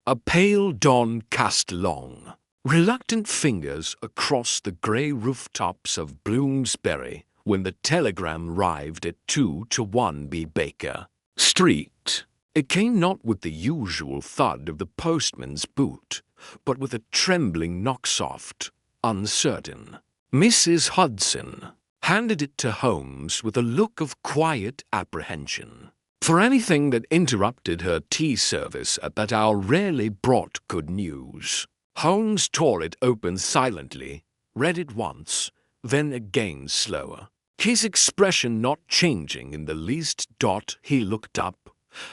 A pale dawn cast long, reluctant fingers across the grey rooftops of Bloomsbury when the telegram arrived at 2 to 1 B. Baker Street. It came not with the usual thud of the postman's boot, but with a trembling knock-soft, uncertain. Mrs. Hudson handed it to Holmes with a look of quiet apprehension. For anything that interrupted her tea service at that hour rarely brought good news. Holmes tore it open silently, read it once, then again slower. His expression not changing in the least. He looked up.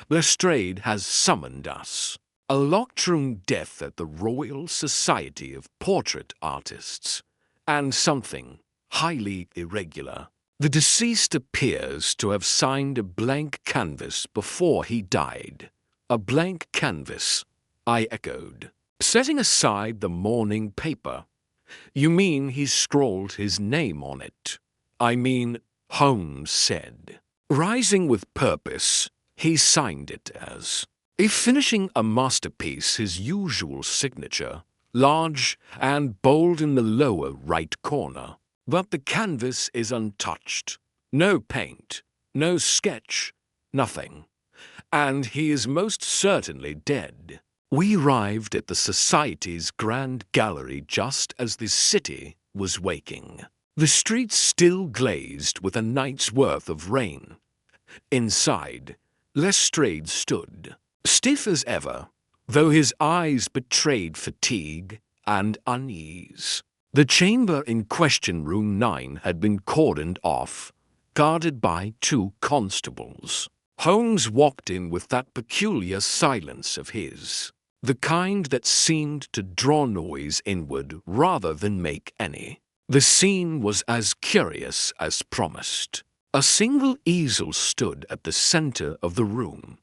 "Lestrade has summoned us. A locked-room death at the Royal Society of Portrait Artists, and something highly irregular. The deceased appears to have signed a blank canvas before he died." "A blank canvas," I echoed, setting aside the morning paper. "You mean he scrawled his name on it?" "I mean," Holmes said. Rising with purpose, he signed it as if finishing a masterpiece, his usual signature, large and bold in the lower right corner. "But the canvas is untouched. No paint, no sketch, nothing. And he is most certainly dead." We arrived at the Society's grand gallery just as the city was waking. The streets still glazed with a night's worth of rain. Inside, Lestrade stood, stiff as ever, though his eyes betrayed fatigue and unease. The chamber in question, room 9, had been cordoned off, guarded by 2 constables. Holmes walked in with that peculiar silence of his, the kind that seemed to draw noise inward rather than make any. The scene was as curious as promised. A single easel stood at the center of the room,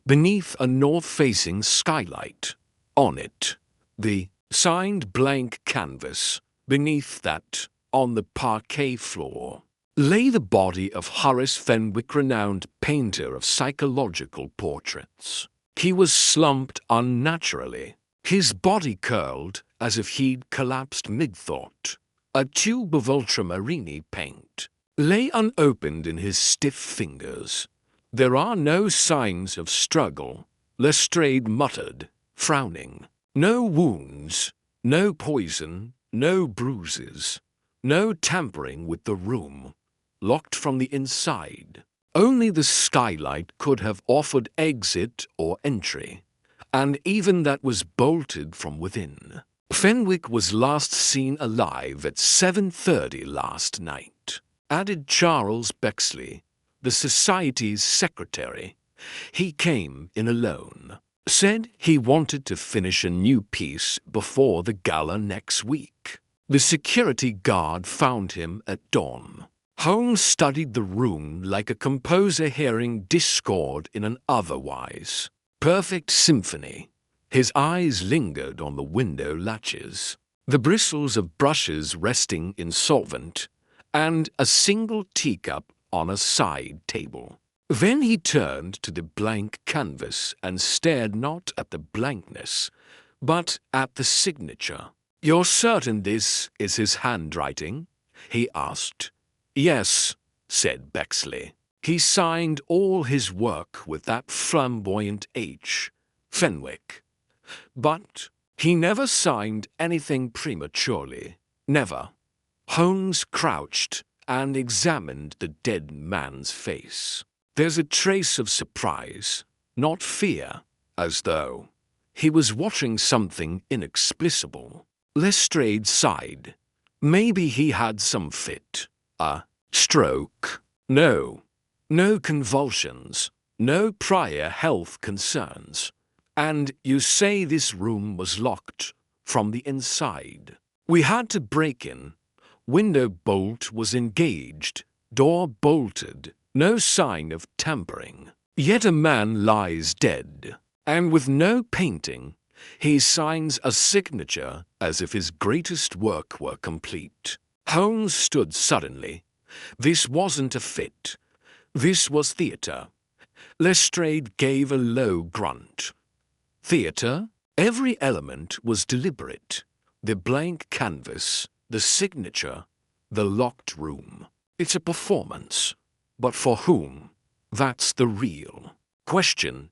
beneath a north-facing skylight. On it, the signed blank canvas. Beneath that, on the parquet floor, lay the body of Horace Fenwick, renowned painter of psychological portraits. He was slumped unnaturally, his body curled as if he'd collapsed mid-thought. A tube of ultramarine paint lay unopened in his stiff fingers. "There are no signs of struggle," Lestrade muttered, frowning. "No wounds, no poison, no bruises, no tampering with the room, locked from the inside. Only the skylight could have offered exit or entry, and even that was bolted from within. Fenwick was last seen alive at 7:30 last night," added Charles Bexley, the Society's secretary. "He came in alone. Said he wanted to finish a new piece before the gala next week. The security guard found him at dawn." Holmes studied the room like a composer hearing discord in an otherwise perfect symphony. His eyes lingered on the window latches, the bristles of brushes resting insolvent, and a single teacup on a side table. Then he turned to the blank canvas and stared not at the blankness, but at the signature. "You're certain this is his handwriting?" he asked. "Yes," said Bexley. "He signed all his work with that flamboyant H, Fenwick. But he never signed anything prematurely. Never." Holmes crouched and examined the dead man's face. There's a trace of surprise, not fear, as though he was watching something inexplicable. Lestrade sighed. Maybe he had some fit. A stroke. No convulsions, no prior health concerns. "And you say this room was locked from the inside?" "We had to break in. Window bolt was engaged, door bolted. No sign of tampering. Yet a man lies dead, and with no painting, he signs a signature as if his greatest work were complete." Holmes stood suddenly. This wasn't a fit. This was theatre. Lestrade gave a low grunt. "Theatre?" Every element was deliberate. The blank canvas, the signature, the locked room. It's a performance. But for whom? That's the real question.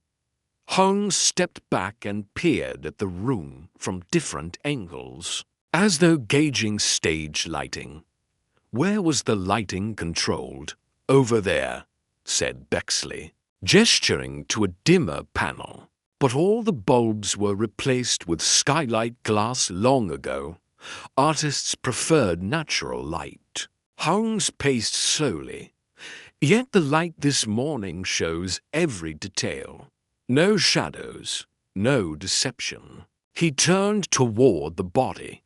Holmes stepped back and peered at the room from different angles, as though gauging stage lighting. Where was the lighting controlled? Over there, said Bexley, gesturing to a dimmer panel. But all the bulbs were replaced with skylight glass long ago. Artists preferred natural light. Holmes paced slowly. Yet the light this morning shows every detail. No shadows, no deception. He turned toward the body.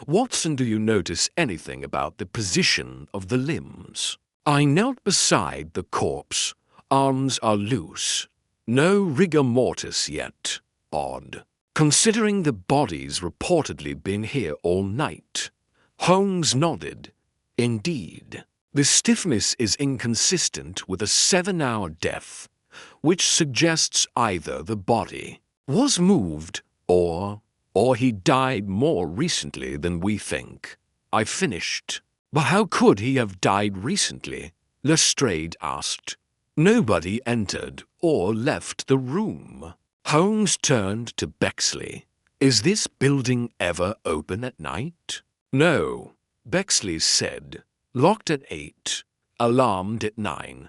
Watson, do you notice anything about the position of the limbs? I knelt beside the corpse. Arms are loose. No rigor mortis yet. Odd. Considering the body's reportedly been here all night. Holmes nodded. Indeed. The stiffness is inconsistent with a 7-hour death, which suggests either the body was moved or he died more recently than we think. I finished. But how could he have died recently? Lestrade asked. Nobody entered or left the room. Holmes turned to Bexley. Is this building ever open at night? No, Bexley said. Locked at 8, alarmed at 9.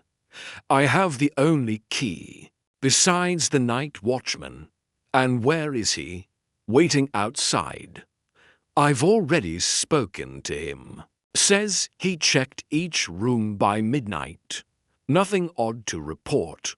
I have the only key, besides the night watchman. And where is he? Waiting outside. I've already spoken to him. Says he checked each room by midnight. Nothing odd to report.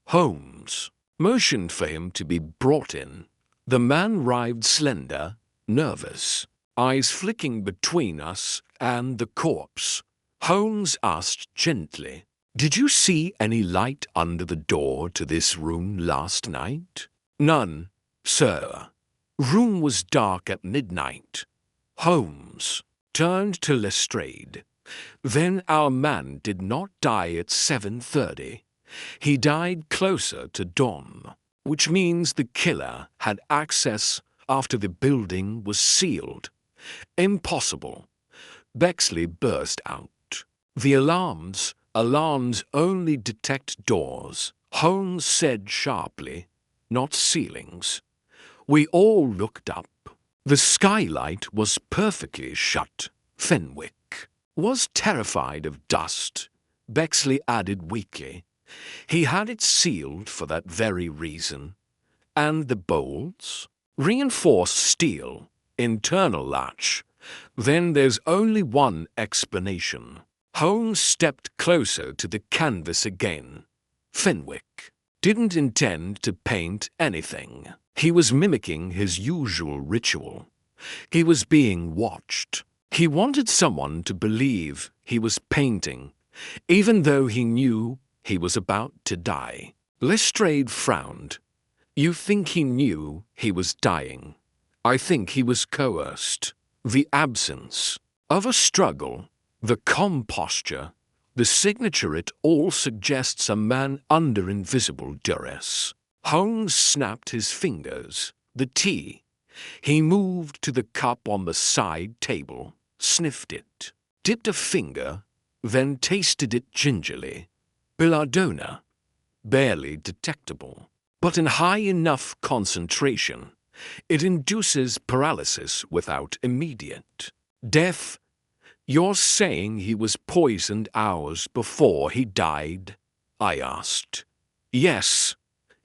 Holmes motioned for him to be brought in. The man writhed slender, nervous, eyes flicking between us and the corpse. Holmes asked gently, Did you see any light under the door to this room last night? None, sir. Room was dark at midnight. Holmes turned to Lestrade. Then our man did not die at 7:30. He died closer to dawn, which means the killer had access after the building was sealed. Impossible. Bexley burst out. The alarms only detect doors, Holmes said sharply, not ceilings. We all looked up. The skylight was perfectly shut. Fenwick was terrified of dust, Bexley added weakly. He had it sealed for that very reason. And the bolts? Reinforced steel, internal latch. Then there's only one explanation. Holmes stepped closer to the canvas again. Fenwick didn't intend to paint anything. He was mimicking his usual ritual. He was being watched. He wanted someone to believe he was painting, even though he knew he was about to die. Lestrade frowned. You think he knew he was dying? I think he was coerced. The absence of a struggle, the calm posture, the signature, it all suggests a man under invisible duress. Holmes snapped his fingers. The tea. He moved to the cup on the side table, sniffed it, dipped a finger, then tasted it gingerly. Belladonna. Barely detectable, but in high enough concentration. It induces paralysis without immediate death. You're saying he was poisoned hours before he died? I asked. Yes.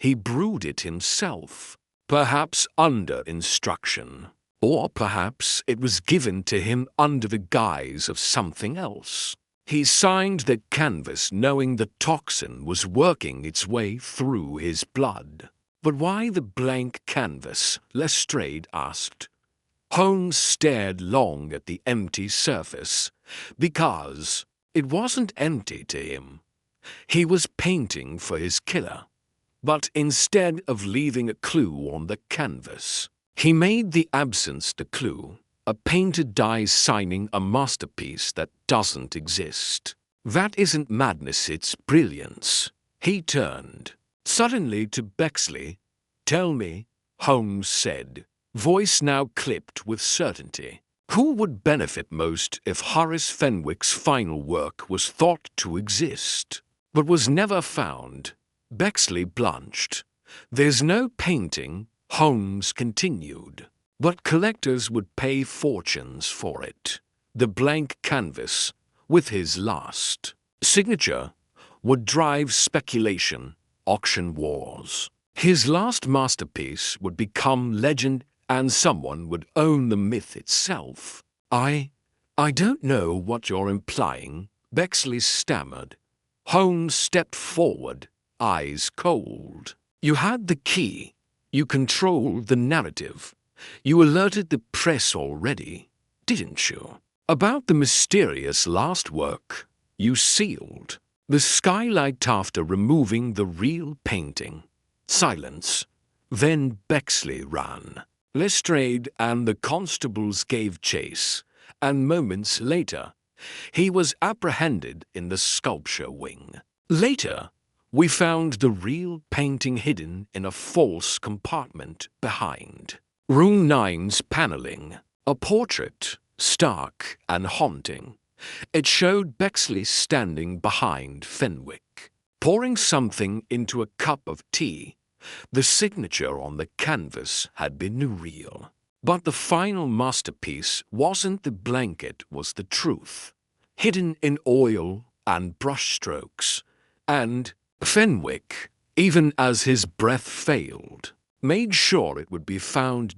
He brewed it himself, perhaps under instruction, or perhaps it was given to him under the guise of something else. He signed the canvas knowing the toxin was working its way through his blood. But why the blank canvas? Lestrade asked. Holmes stared long at the empty surface, because it wasn't empty to him. He was painting for his killer. But instead of leaving a clue on the canvas, he made the absence the clue, a painter dies signing a masterpiece that doesn't exist. That isn't madness, it's brilliance. He turned suddenly to Bexley. Tell me, Holmes said, voice now clipped with certainty. Who would benefit most if Horace Fenwick's final work was thought to exist, but was never found? Bexley blanched. There's no painting, Holmes continued, but collectors would pay fortunes for it. The blank canvas, with his last signature, would drive speculation, auction wars. His last masterpiece would become legend, and someone would own the myth itself. I don't know what you're implying, Bexley stammered. Holmes stepped forward, eyes cold. You had the key. You controlled the narrative. You alerted the press already, didn't you? About the mysterious last work you sealed. The skylight after removing the real painting. Silence. Then Bexley ran. Lestrade and the constables gave chase, and moments later, he was apprehended in the sculpture wing. Later, we found the real painting hidden in a false compartment behind. Room 9's paneling, a portrait, stark and haunting. It showed Bexley standing behind Fenwick, pouring something into a cup of tea. The signature on the canvas had been real. But the final masterpiece wasn't the blanket, was the truth, hidden in oil and brushstrokes. And Fenwick, even as his breath failed, made sure it would be found.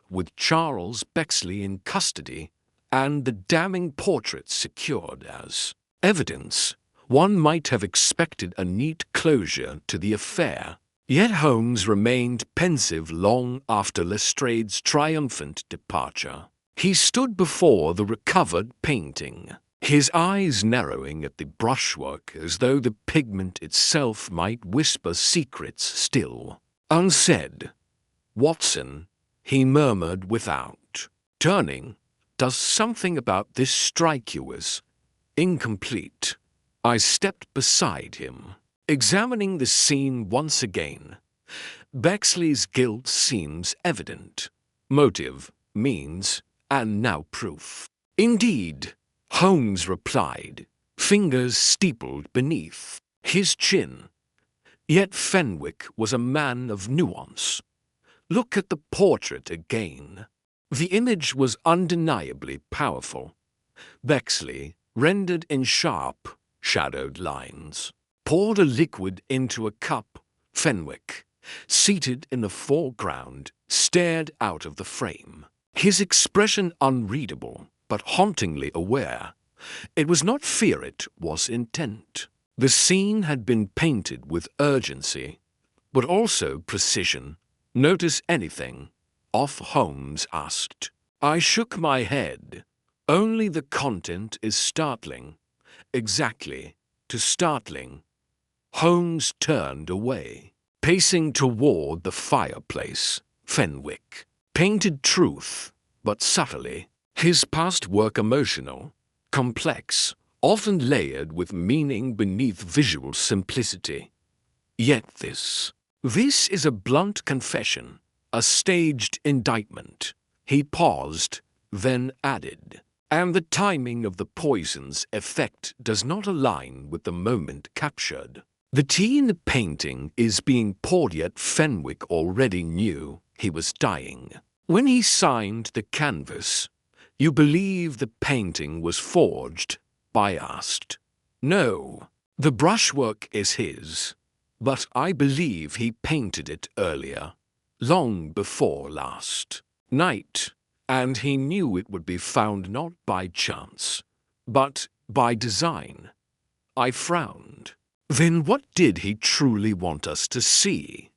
With Charles Bexley in custody and the damning portrait secured as evidence, one might have expected a neat closure to the affair. Yet Holmes remained pensive long after Lestrade's triumphant departure. He stood before the recovered painting, his eyes narrowing at the brushwork as though the pigment itself might whisper secrets still unsaid. Watson, he murmured without. Turning, does something about this strike you as incomplete? I stepped beside him, examining the scene once again. Bexley's guilt seems evident. Motive, means, and now proof. Indeed, Holmes replied, fingers steepled beneath his chin. Yet Fenwick was a man of nuance. Look at the portrait again. The image was undeniably powerful. Bexley, rendered in sharp, shadowed lines, poured a liquid into a cup. Fenwick, seated in the foreground, stared out of the frame, his expression unreadable but hauntingly aware. It was not fear, it was intent. The scene had been painted with urgency, but also precision. Notice anything? Off Holmes asked. I shook my head. Only the content is startling. Exactly, too startling. Holmes turned away, pacing toward the fireplace. Fenwick painted truth, but subtly. His past work emotional, complex, often layered with meaning beneath visual simplicity. Yet this is a blunt confession, a staged indictment. He paused, then added, and the timing of the poison's effect does not align with the moment captured. The tea in the painting is being poured, yet Fenwick already knew he was dying. When he signed the canvas, you believe the painting was forged? I asked. No, the brushwork is his, but I believe he painted it earlier, long before last night, and he knew it would be found not by chance, but by design. I frowned. Then what did he truly want us to see?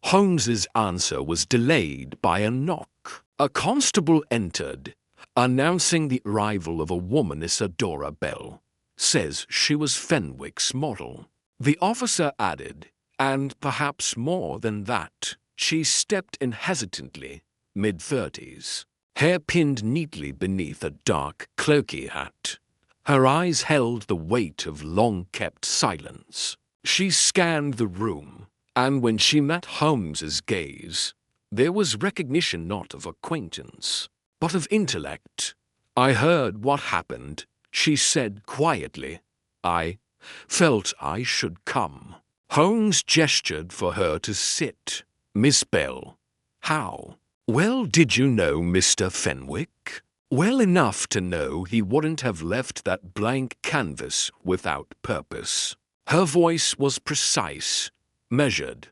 Holmes's answer was delayed by a knock. A constable entered, announcing the arrival of a woman. Isadora Bell says she was Fenwick's model. The officer added, and perhaps more than that. She stepped in hesitantly, mid-30s, hair pinned neatly beneath a dark cloaky hat. Her eyes held the weight of long-kept silence. She scanned the room, and when she met Holmes's gaze, There was recognition not of acquaintance, but of intellect. "I heard what happened," she said quietly. "I felt I should come." Holmes gestured for her to sit. "Miss Bell." "How?" "Well, did you know Mr. Fenwick?" "Well enough to know he wouldn't have left that blank canvas without purpose." Her voice was precise, measured,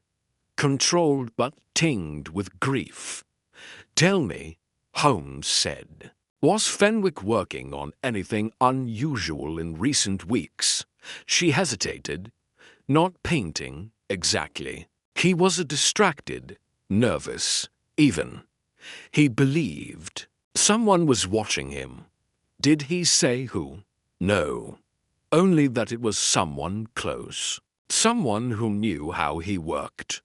controlled but tinged with grief. "Tell me," Holmes said, "was Fenwick working on anything unusual in recent weeks?" She hesitated. "Not painting, exactly. He was a distracted, nervous, even. He believed someone was watching him." "Did he say who?" "No. Only that it was someone close. Someone who knew how he worked."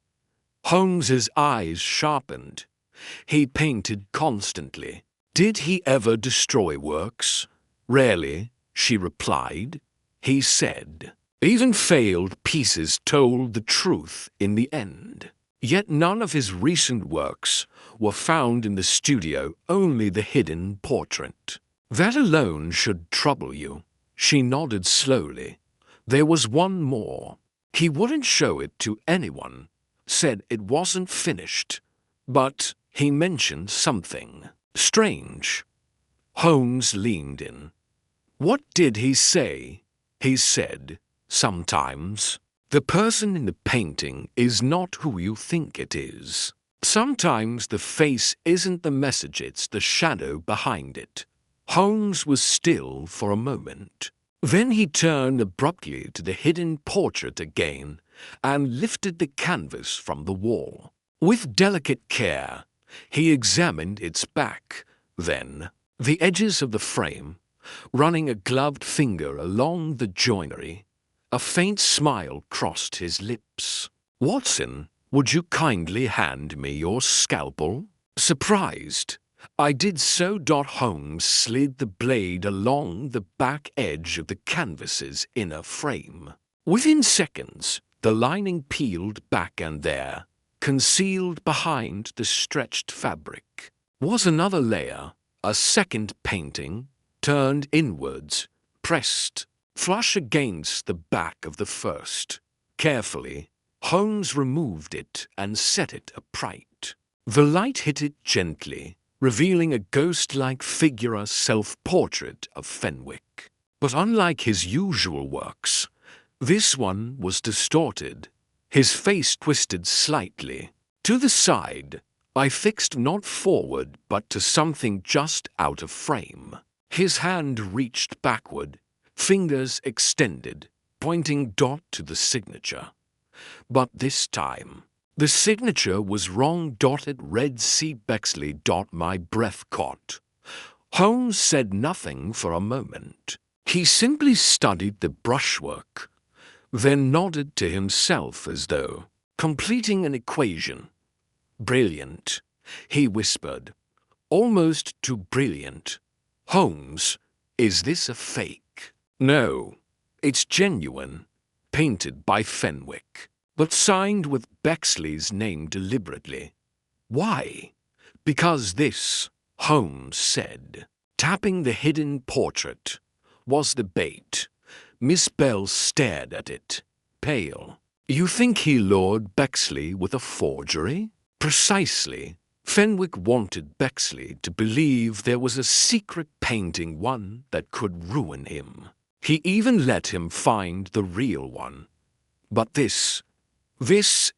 Holmes's eyes sharpened. "He painted constantly." "Did he ever destroy works?" "Rarely," she replied. "He said even failed pieces told the truth in the end." Yet none of his recent works were found in the studio, only the hidden portrait. "That alone should trouble you." She nodded slowly. "There was one more. He wouldn't show it to anyone, said it wasn't finished, but he mentioned something strange." Holmes leaned in. "What did he say?" "He said, sometimes the person in the painting is not who you think it is. Sometimes the face isn't the message, it's the shadow behind it." Holmes was still for a moment. Then he turned abruptly to the hidden portrait again and lifted the canvas from the wall. With delicate care, he examined its back, then the edges of the frame, running a gloved finger along the joinery. A faint smile crossed his lips. "Watson, would you kindly hand me your scalpel?" Surprised, "I did so." Holmes slid the blade along the back edge of the canvas's inner frame. Within seconds, the lining peeled back, and there, concealed behind the stretched fabric, was another layer, a second painting, turned inwards, pressed flush against the back of the first. Carefully, Holmes removed it and set it upright. The light hit it gently, revealing a ghost-like figure, a self-portrait of Fenwick. But unlike his usual works, this one was distorted, his face twisted slightly. To the side, I fixed not forward but to something just out of frame. His hand reached backward, fingers extended, pointing to the signature. But this time, the signature was wrong. It read C. Bexley. My breath caught. Holmes said nothing for a moment. He simply studied the brushwork, then nodded to himself as though completing an equation. "Brilliant," he whispered. "Almost too brilliant. Holmes, is this a fake?" "No, it's genuine, painted by Fenwick, but signed with Bexley's name deliberately." "Why?" "Because this," Holmes said, tapping the hidden portrait, "was the bait." Miss Bell stared at it, pale. "You think he lured Bexley with a forgery?" "Precisely. Fenwick wanted Bexley to believe there was a secret painting, one that could ruin him. He even let him find the real one. But this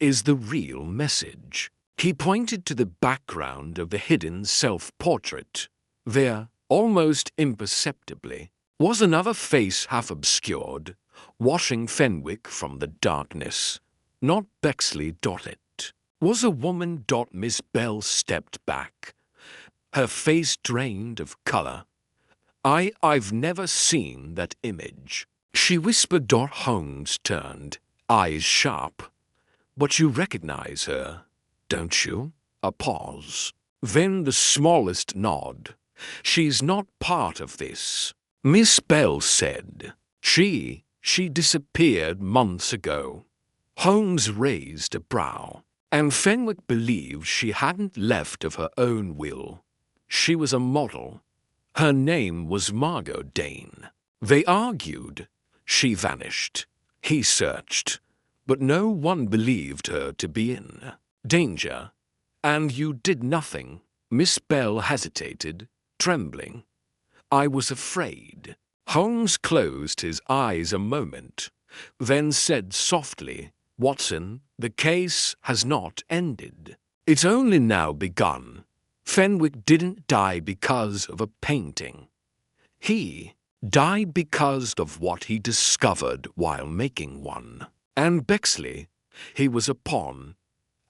is the real message." He pointed to the background of the hidden self-portrait. There, almost imperceptibly, was another face half obscured, watching Fenwick from the darkness. Not Bexley. It was a woman. Miss Bell stepped back, her face drained of color. I've never seen that image," she whispered. Holmes turned, eyes sharp. "But you recognize her, don't you?" A pause. Then the smallest nod. "She's not part of this," Miss Bell said. She disappeared months ago." Holmes raised a brow. And Fenwick believed she hadn't left of her own will. She was a model. Her name was Margot Dane. They argued. She vanished. He searched. But no one believed her to be in danger. And you did nothing. Miss Bell hesitated, trembling. I was afraid. Holmes closed his eyes a moment, then said softly, Watson, the case has not ended. It's only now begun. Fenwick didn't die because of a painting. He died because of what he discovered while making one. And Bexley, he was a pawn,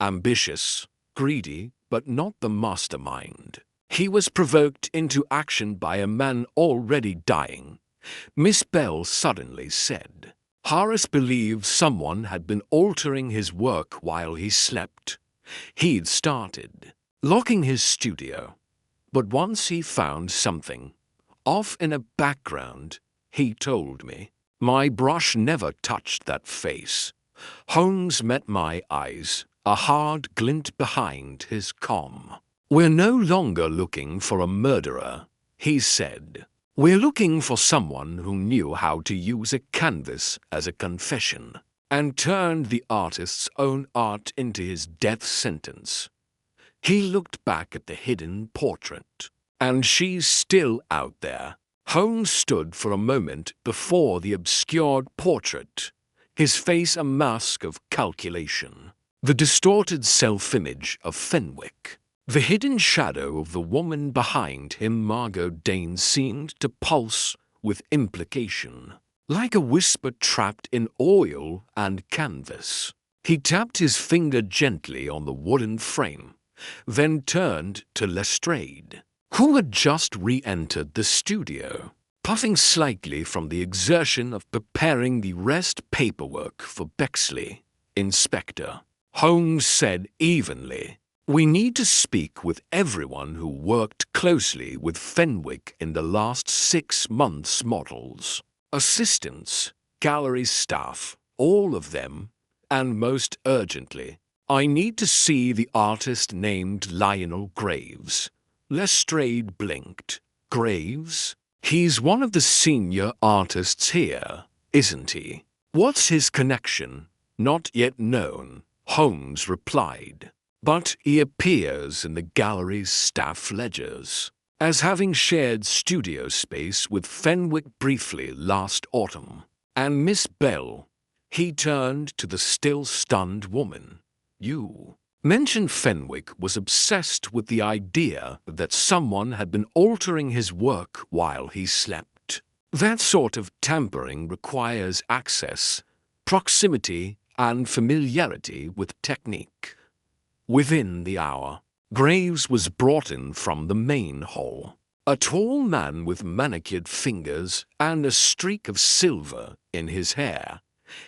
ambitious, greedy, but not the mastermind. He was provoked into action by a man already dying. Miss Bell suddenly said, Horace believed someone had been altering his work while he slept. He'd started locking his studio, but once he found something, off in a background, he told me. My brush never touched that face. Holmes met my eyes, a hard glint behind his calm. We're no longer looking for a murderer, he said. We're looking for someone who knew how to use a canvas as a confession and turned the artist's own art into his death sentence. He looked back at the hidden portrait. And she's still out there. Holmes stood for a moment before the obscured portrait, his face a mask of calculation. The distorted self-image of Fenwick. The hidden shadow of the woman behind him, Margot Dane, seemed to pulse with implication, like a whisper trapped in oil and canvas. He tapped his finger gently on the wooden frame, then turned to Lestrade, who had just re-entered the studio, puffing slightly from the exertion of preparing the rest paperwork for Bexley. Inspector, Holmes said evenly, we need to speak with everyone who worked closely with Fenwick in the last 6 months. Models, assistants, gallery staff, all of them, and most urgently, I need to see the artist named Lionel Graves. Lestrade blinked. Graves? He's one of the senior artists here, isn't he? What's his connection? Not yet known, Holmes replied. But he appears in the gallery's staff ledgers as having shared studio space with Fenwick briefly last autumn. And Miss Bell, he turned to the still stunned woman. You mentioned Fenwick was obsessed with the idea that someone had been altering his work while he slept. That sort of tampering requires access, proximity, and familiarity with technique. Within the hour, Graves was brought in from the main hall, a tall man with manicured fingers and a streak of silver in his hair.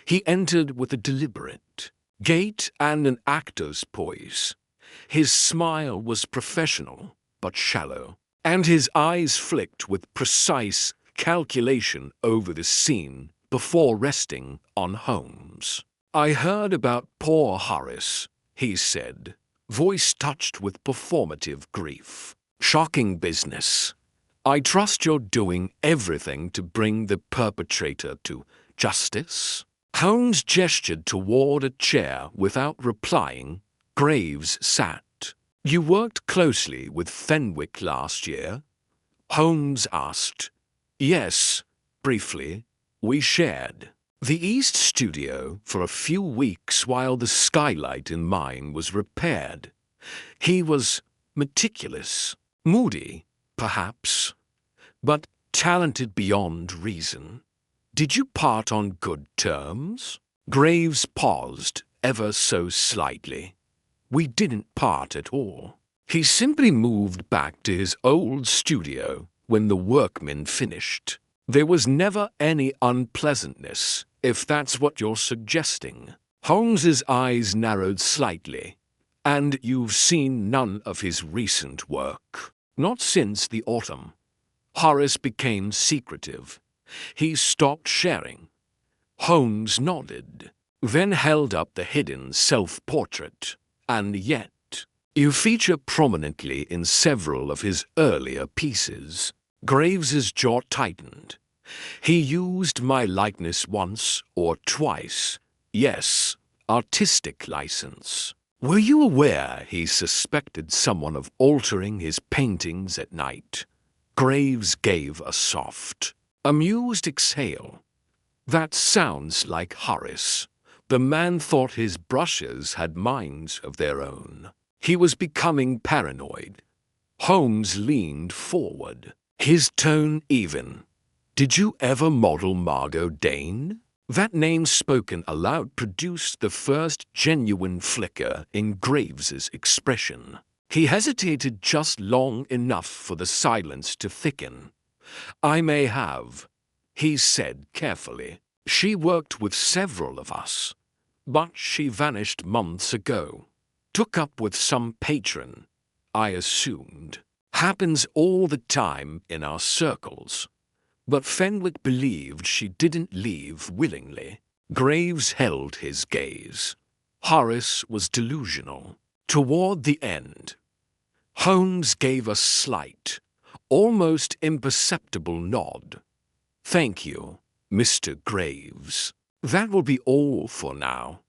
He entered with a deliberate gait and an actor's poise. His smile was professional but shallow, and his eyes flicked with precise calculation over the scene before resting on Holmes. I heard about poor Horace, he said, voice touched with performative grief. Shocking business. I trust you're doing everything to bring the perpetrator to justice? Holmes gestured toward a chair without replying. Graves sat. You worked closely with Fenwick last year? Holmes asked. Yes, briefly. We shared the East Studio for a few weeks while the skylight in mine was repaired. He was meticulous, moody, perhaps, but talented beyond reason. Did you part on good terms? Graves paused ever so slightly. We didn't part at all. He simply moved back to his old studio when the workmen finished. There was never any unpleasantness, if that's what you're suggesting. Holmes's eyes narrowed slightly. And you've seen none of his recent work? Not since the autumn. Horace became secretive. He stopped sharing. Holmes nodded, then held up the hidden self-portrait. And yet, you feature prominently in several of his earlier pieces. Graves's jaw tightened. He used my likeness once or twice. Yes, artistic license. Were you aware he suspected someone of altering his paintings at night? Graves gave a soft, amused exhale. That sounds like Horace. The man thought his brushes had minds of their own. He was becoming paranoid. Holmes leaned forward, his tone even. Did you ever model Margot Dane? That name spoken aloud produced the first genuine flicker in Graves's expression. He hesitated just long enough for the silence to thicken. I may have, he said carefully. She worked with several of us, but she vanished months ago. Took up with some patron, I assumed. Happens all the time in our circles. But Fenwick believed she didn't leave willingly. Graves held his gaze. Horace was delusional. Toward the end, Holmes gave a slight, almost imperceptible nod. Thank you, Mr. Graves. That will be all for now.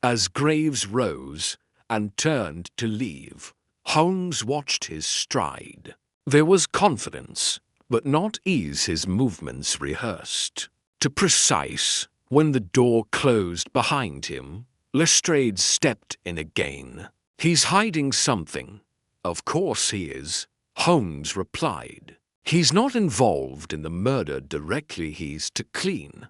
As Graves rose and turned to leave, Holmes watched his stride. There was confidence, but not ease his movements rehearsed. To precise, when the door closed behind him, Lestrade stepped in again. He's hiding something. Of course he is, Holmes replied. He's not involved in the murder directly, he's to clean.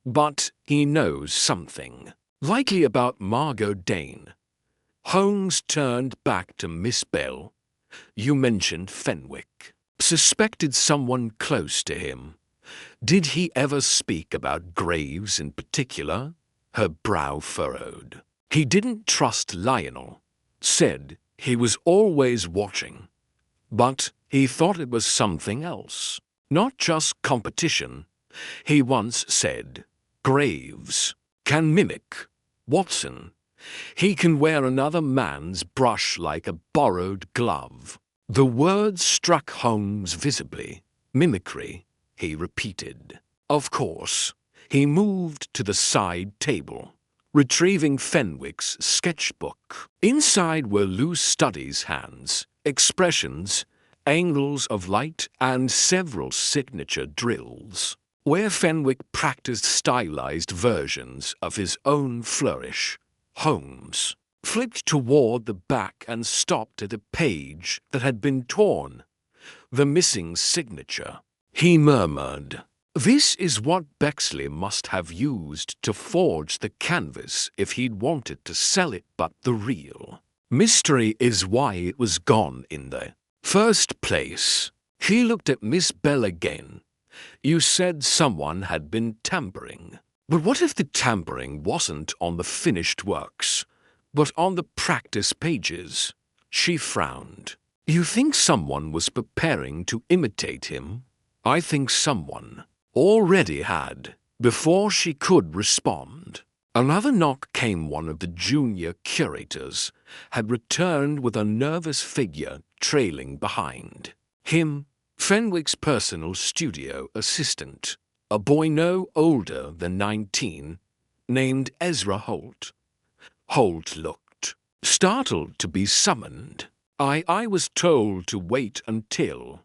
But he knows something, likely about Margot Dane. Holmes turned back to Miss Bell. You mentioned Fenwick. Suspected someone close to him. Did he ever speak about Graves in particular? Her brow furrowed. He didn't trust Lionel. Said he was always watching. But he thought it was something else. Not just competition. He once said, Graves can mimic. Watson, he can wear another man's brush like a borrowed glove. The words struck Holmes visibly. Mimicry, he repeated. Of course, he moved to the side table, retrieving Fenwick's sketchbook. Inside were loose studies hands, expressions, angles of light, and several signature drills, where Fenwick practiced stylized versions of his own flourish. Holmes flipped toward the back and stopped at a page that had been torn. The missing signature. He murmured, This is what Bexley must have used to forge the canvas if he'd wanted to sell it, but the real mystery is why it was gone in the first place. He looked at Miss Bell again. You said someone had been tampering. But what if the tampering wasn't on the finished works, but on the practice pages? She frowned. You think someone was preparing to imitate him? I think someone already had, before she could respond. Another knock came. One of the junior curators had returned with a nervous figure trailing behind him, Fenwick's personal studio assistant, a boy no older than 19, named Ezra Holt. Holt looked startled to be summoned. I was told to wait until.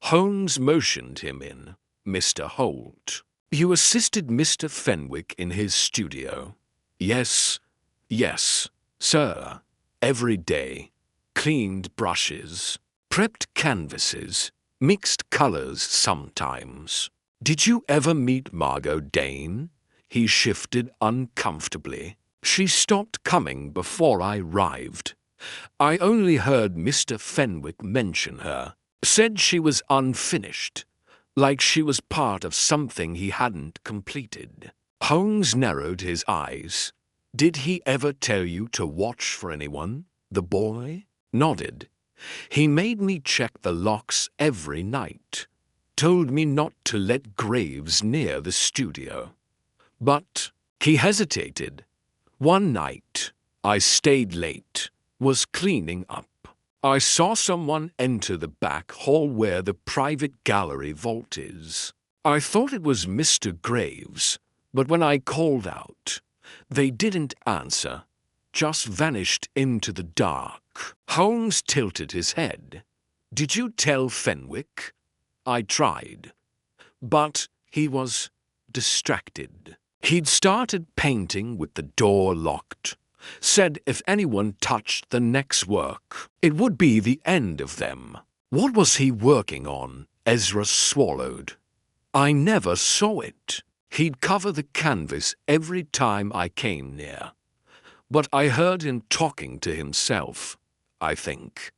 Holmes motioned him in. Mr. Holt, you assisted Mr. Fenwick in his studio? Yes, sir. Every day. Cleaned brushes, prepped canvases, mixed colors sometimes. Did you ever meet Margot Dane? He shifted uncomfortably. She stopped coming before I arrived. I only heard Mr. Fenwick mention her. Said she was unfinished, like she was part of something he hadn't completed. Holmes narrowed his eyes. Did he ever tell you to watch for anyone? The boy nodded. He made me check the locks every night. Told me not to let Graves near the studio. But he hesitated. One night, I stayed late. was cleaning up. I saw someone enter the back hall where the private gallery vault is. I thought it was Mr. Graves, but when I called out, they didn't answer, just vanished into the dark. Holmes tilted his head. Did you tell Fenwick? I tried, but he was distracted. He'd started painting with the door locked. Said if anyone touched the next work, it would be the end of them. What was he working on? Ezra swallowed. I never saw it. He'd cover the canvas every time I came near. But I heard him talking to himself, I think.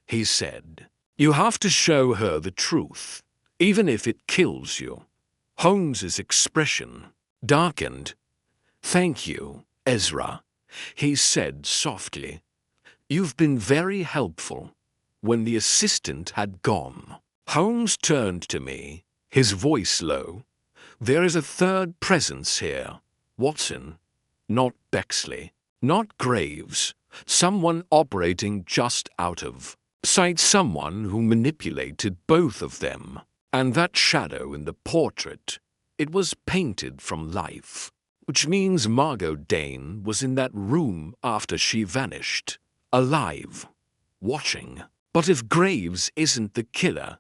He said, "You have to show her the truth, even if it kills you." Holmes's expression darkened. "Thank you, Ezra," he said softly. "You've been very helpful." When the assistant had gone, Holmes turned to me, his voice low. "There is a third presence here, Watson. Not Bexley, not Graves. Someone operating just out of sight, someone who manipulated both of them. And that shadow in the portrait, it was painted from life. Which means Margot Dane was in that room after she vanished, alive, watching. But if Graves isn't the killer,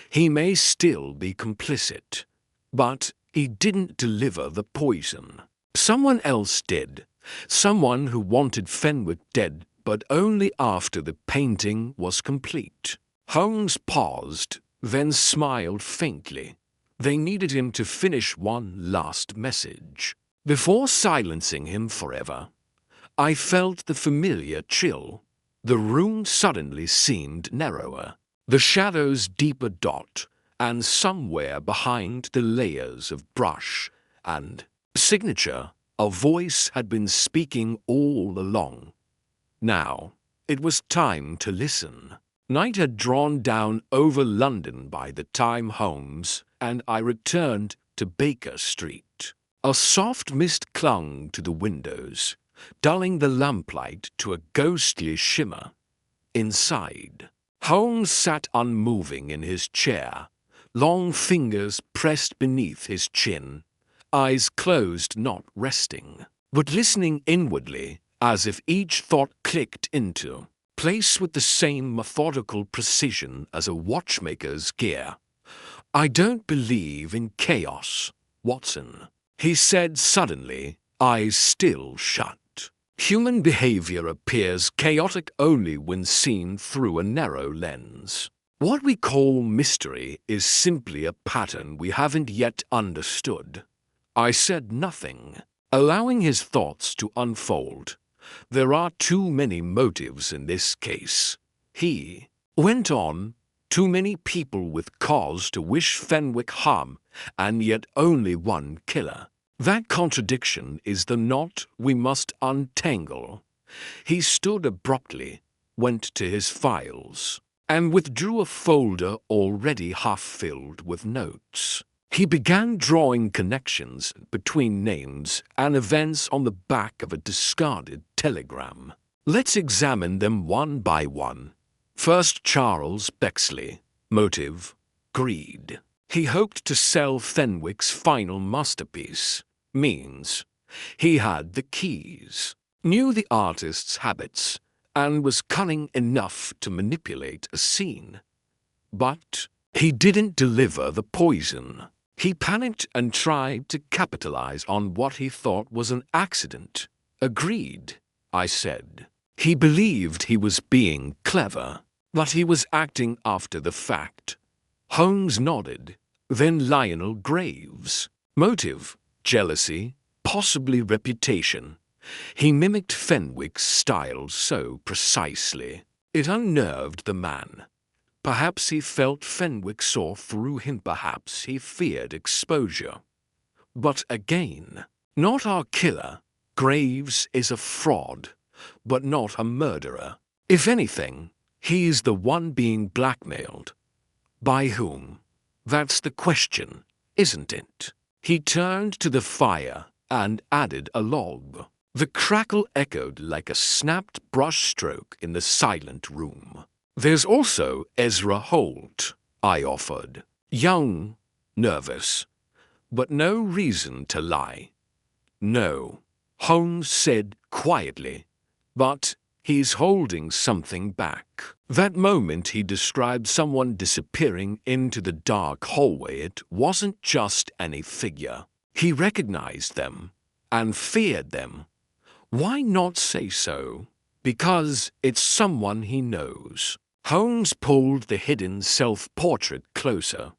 he may still be complicit. But he didn't deliver the poison. Someone else did. Someone who wanted Fenwick dead, but only after the painting was complete. Holmes paused, then smiled faintly. They needed him to finish one last message. Before silencing him forever, I felt the familiar chill. The room suddenly seemed narrower, the shadows deeper dot, and somewhere behind the layers of brush and signature, a voice had been speaking all along. Now, it was time to listen. Night had drawn down over London by the time Holmes and I returned to Baker Street. A soft mist clung to the windows, dulling the lamplight to a ghostly shimmer. Inside, Holmes sat unmoving in his chair, long fingers pressed beneath his chin, eyes closed, not resting, but listening inwardly, as if each thought clicked into place with the same methodical precision as a watchmaker's gear. "I don't believe in chaos, Watson," he said suddenly, eyes still shut. "Human behavior appears chaotic only when seen through a narrow lens. What we call mystery is simply a pattern we haven't yet understood." I said nothing, allowing his thoughts to unfold. "There are too many motives in this case," he went on. "Too many people with cause to wish Fenwick harm, and yet only one killer. That contradiction is the knot we must untangle." He stood abruptly, went to his files, and withdrew a folder already half-filled with notes. He began drawing connections between names and events on the back of a discarded telegram. "Let's examine them one by one. First, Charles Bexley. Motive: greed. He hoped to sell Fenwick's final masterpiece. Means: he had the keys, knew the artist's habits, and was cunning enough to manipulate a scene. But he didn't deliver the poison. He panicked and tried to capitalize on what he thought was an accident." "Agreed," I said. "He believed he was being clever, but he was acting after the fact." Holmes nodded. "Then Lionel Graves. Motive: jealousy, possibly reputation. He mimicked Fenwick's style so precisely. It unnerved the man. Perhaps he felt Fenwick saw through him, perhaps he feared exposure. But again, not our killer. Graves is a fraud, but not a murderer. If anything, he's the one being blackmailed. By whom? That's the question, isn't it?" He turned to the fire and added a log. The crackle echoed like a snapped brushstroke in the silent room. "There's also Ezra Holt," I offered. "Young, nervous, but no reason to lie." "No," Holmes said quietly, "but he's holding something back." That moment he described someone disappearing into the dark hallway. It wasn't just any figure. He recognized them and feared them. Why not say so? Because it's someone he knows. Holmes pulled the hidden self-portrait closer,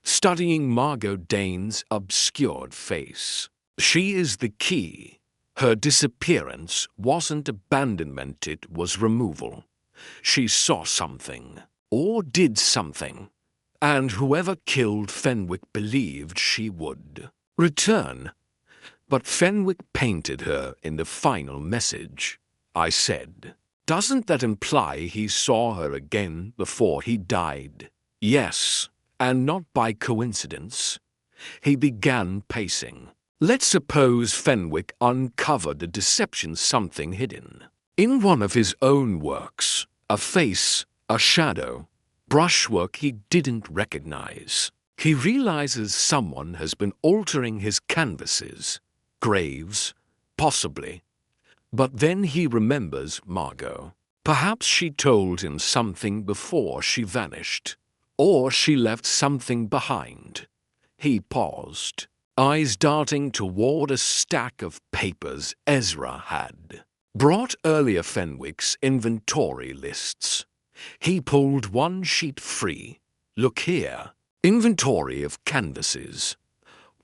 studying Margot Dane's obscured face. She is the key. Her disappearance wasn't abandonment, it was removal. She saw something, or did something, and whoever killed Fenwick believed she would return. But Fenwick painted her in the final message, I said. Doesn't that imply he saw her again before he died? Yes, and not by coincidence. He began pacing. Let's suppose Fenwick uncovered a deception, something hidden. In one of his own works, a face, a shadow, brushwork he didn't recognize. He realizes someone has been altering his canvases. Graves, possibly. But then he remembers Margot. Perhaps she told him something before she vanished. Or she left something behind. He paused, eyes darting toward a stack of papers Ezra had brought earlier. Fenwick's inventory lists. He pulled one sheet free. Look here. Inventory of canvases.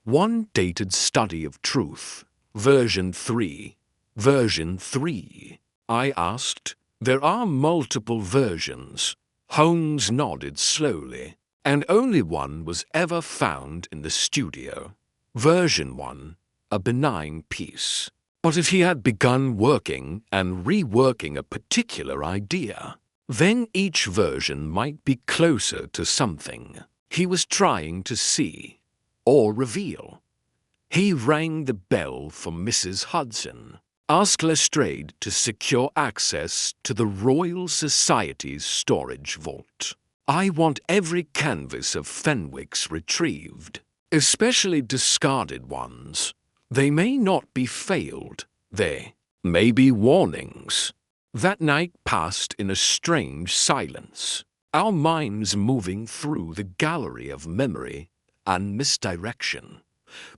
One dated study of truth. Version 3. Version 3. I asked. There are multiple versions. Holmes nodded slowly. And only one was ever found in the studio. Version 1. A benign piece. But if he had begun working and reworking a particular idea, then each version might be closer to something he was trying to see or reveal. He rang the bell for Mrs. Hudson. Ask Lestrade to secure access to the Royal Society's storage vault. I want every canvas of Fenwick's retrieved, especially discarded ones. They may not be failed, they may be warnings. That night passed in a strange silence, our minds moving through the gallery of memory and misdirection.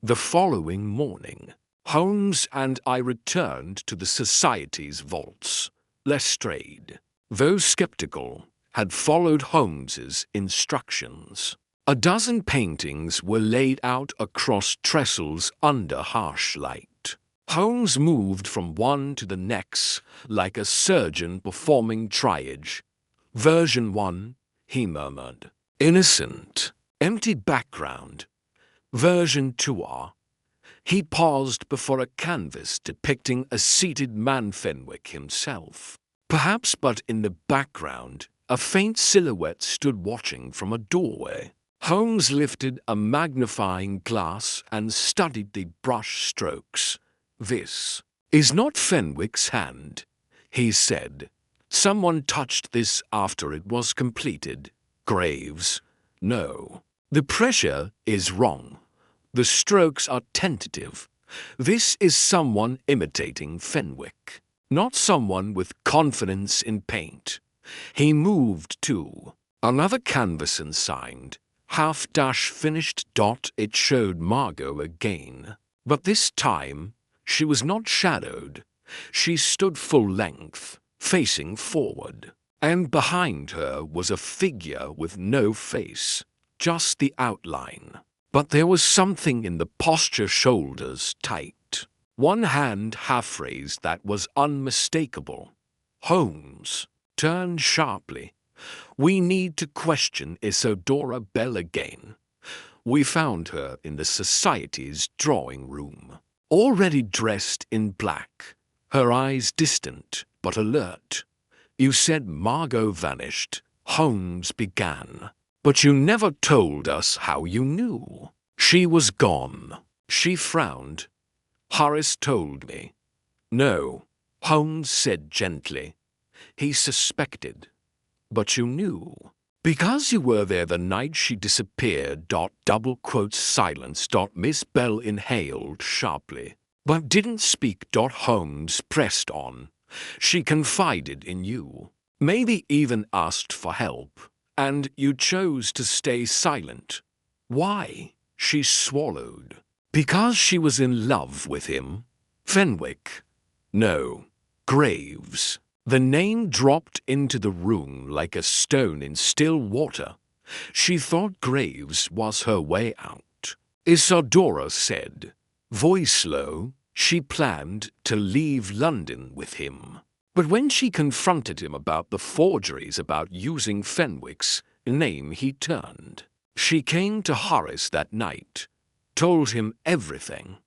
The following morning, Holmes and I returned to the Society's vaults. Lestrade, though skeptical, had followed Holmes's instructions. A dozen paintings were laid out across trestles under harsh light. Holmes moved from one to the next like a surgeon performing triage. Version 1, he murmured. Innocent, empty background. Version 2. He paused before a canvas depicting a seated man, Fenwick himself. Perhaps, but in the background, a faint silhouette stood watching from a doorway. Holmes lifted a magnifying glass and studied the brush strokes. This is not Fenwick's hand, he said. Someone touched this after it was completed. Graves. No. The pressure is wrong. The strokes are tentative. This is someone imitating Fenwick, not someone with confidence in paint. He moved to another canvas and signed. Half-finished. It showed Margot again. But this time, she was not shadowed. She stood full length, facing forward. And behind her was a figure with no face, just the outline. But there was something in the posture, shoulders tight, one hand half-raised, that was unmistakable. Holmes turned sharply. We need to question Isadora Bell again. We found her in the Society's drawing room, already dressed in black, her eyes distant but alert. You said Margot vanished, Holmes began. But you never told us how you knew. She was gone. She frowned. Horace told me. No, Holmes said gently. He suspected. But you knew. Because you were there the night she disappeared, double quotes silence, Miss Bell inhaled sharply, but didn't speak, Holmes pressed on. She confided in you, maybe even asked for help, and you chose to stay silent. Why? She swallowed. Because she was in love with him? Fenwick? No, Graves. The name dropped into the room like a stone in still water. She thought Graves was her way out. Isadora said, voice low, she planned to leave London with him. But when she confronted him about the forgeries, about using Fenwick's name, he turned. She came to Horace that night, told him everything,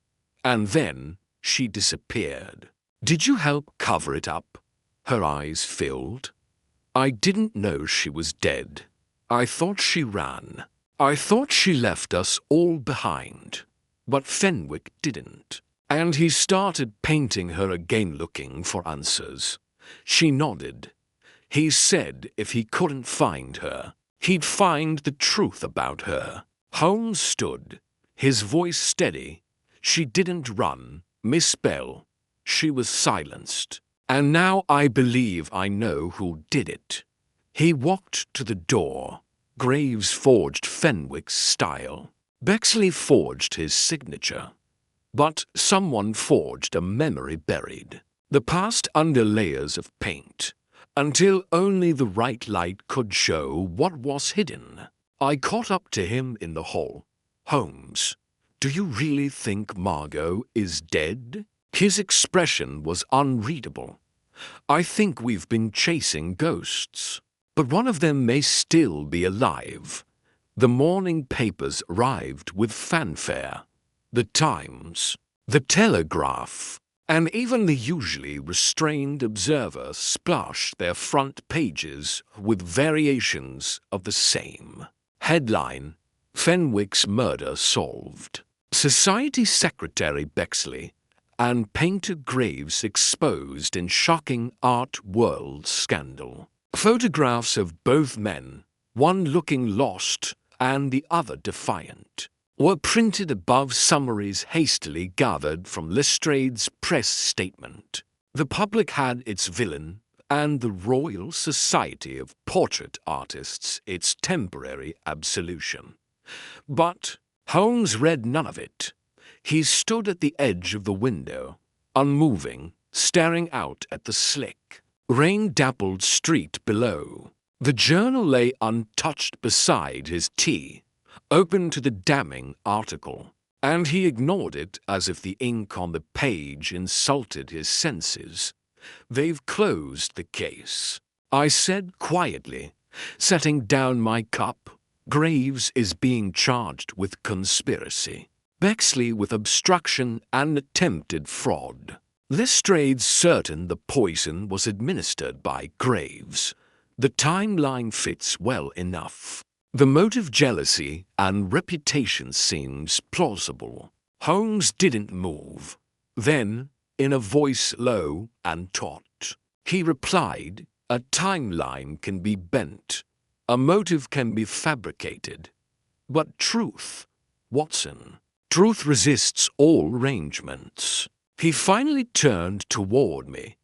and then she disappeared. Did you help cover it up? Her eyes filled. I didn't know she was dead. I thought she ran. I thought she left us all behind. But Fenwick didn't. And he started painting her again, looking for answers. She nodded. He said if he couldn't find her, he'd find the truth about her. Holmes stood, his voice steady. She didn't run, Miss Bell. She was silenced. And now I believe I know who did it. He walked to the door. Graves forged Fenwick's style. Bexley forged his signature. But someone forged a memory buried. The past under layers of paint, until only the right light could show what was hidden. I caught up to him in the hall. Holmes, do you really think Margot is dead? His expression was unreadable. I think we've been chasing ghosts, but one of them may still be alive. The morning papers arrived with fanfare. The Times, the Telegraph, and even the usually restrained Observer splashed their front pages with variations of the same. Headline, Fenwick's murder solved. Society Secretary Bexley and painter Graves exposed in shocking art world scandal. Photographs of both men, one looking lost and the other defiant, were printed above summaries hastily gathered from Lestrade's press statement. The public had its villain, and the Royal Society of Portrait Artists its temporary absolution. But Holmes read none of it. He stood at the edge of the window, unmoving, staring out at the slick, rain-dappled street below. The journal lay untouched beside his tea, open to the damning article, and he ignored it as if the ink on the page insulted his senses. They've closed the case, I said quietly, setting down my cup. Graves is being charged with conspiracy. Bexley with obstruction and attempted fraud. Lestrade's certain the poison was administered by Graves. The timeline fits well enough. The motive jealousy and reputation seems plausible. Holmes didn't move. Then, in a voice low and taut, he replied, a timeline can be bent. A motive can be fabricated. But truth, Watson, truth resists all arrangements. He finally turned toward me,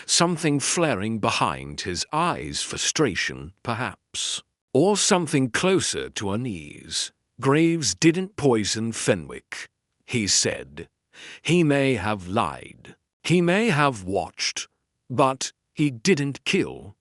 something flaring behind his eyes, frustration, perhaps, or something closer to unease. Graves didn't poison Fenwick, he said. He may have lied. He may have watched, but he didn't kill.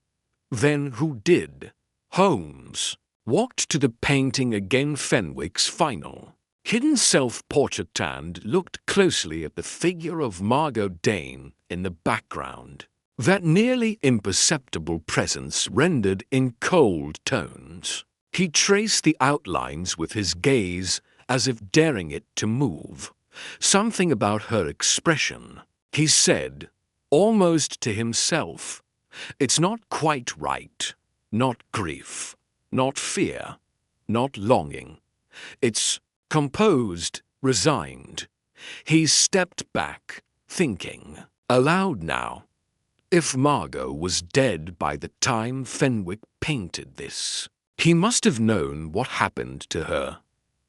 Then who did? Holmes walked to the painting again, Fenwick's final, hidden self-portrait, and looked closely at the figure of Margot Dane in the background. That nearly imperceptible presence rendered in cold tones. He traced the outlines with his gaze as if daring it to move. Something about her expression. He said, almost to himself, it's not quite right. Not grief, not fear, not longing. It's composed, resigned. He stepped back, thinking. Aloud now. If Margot was dead by the time Fenwick painted this, he must have known what happened to her.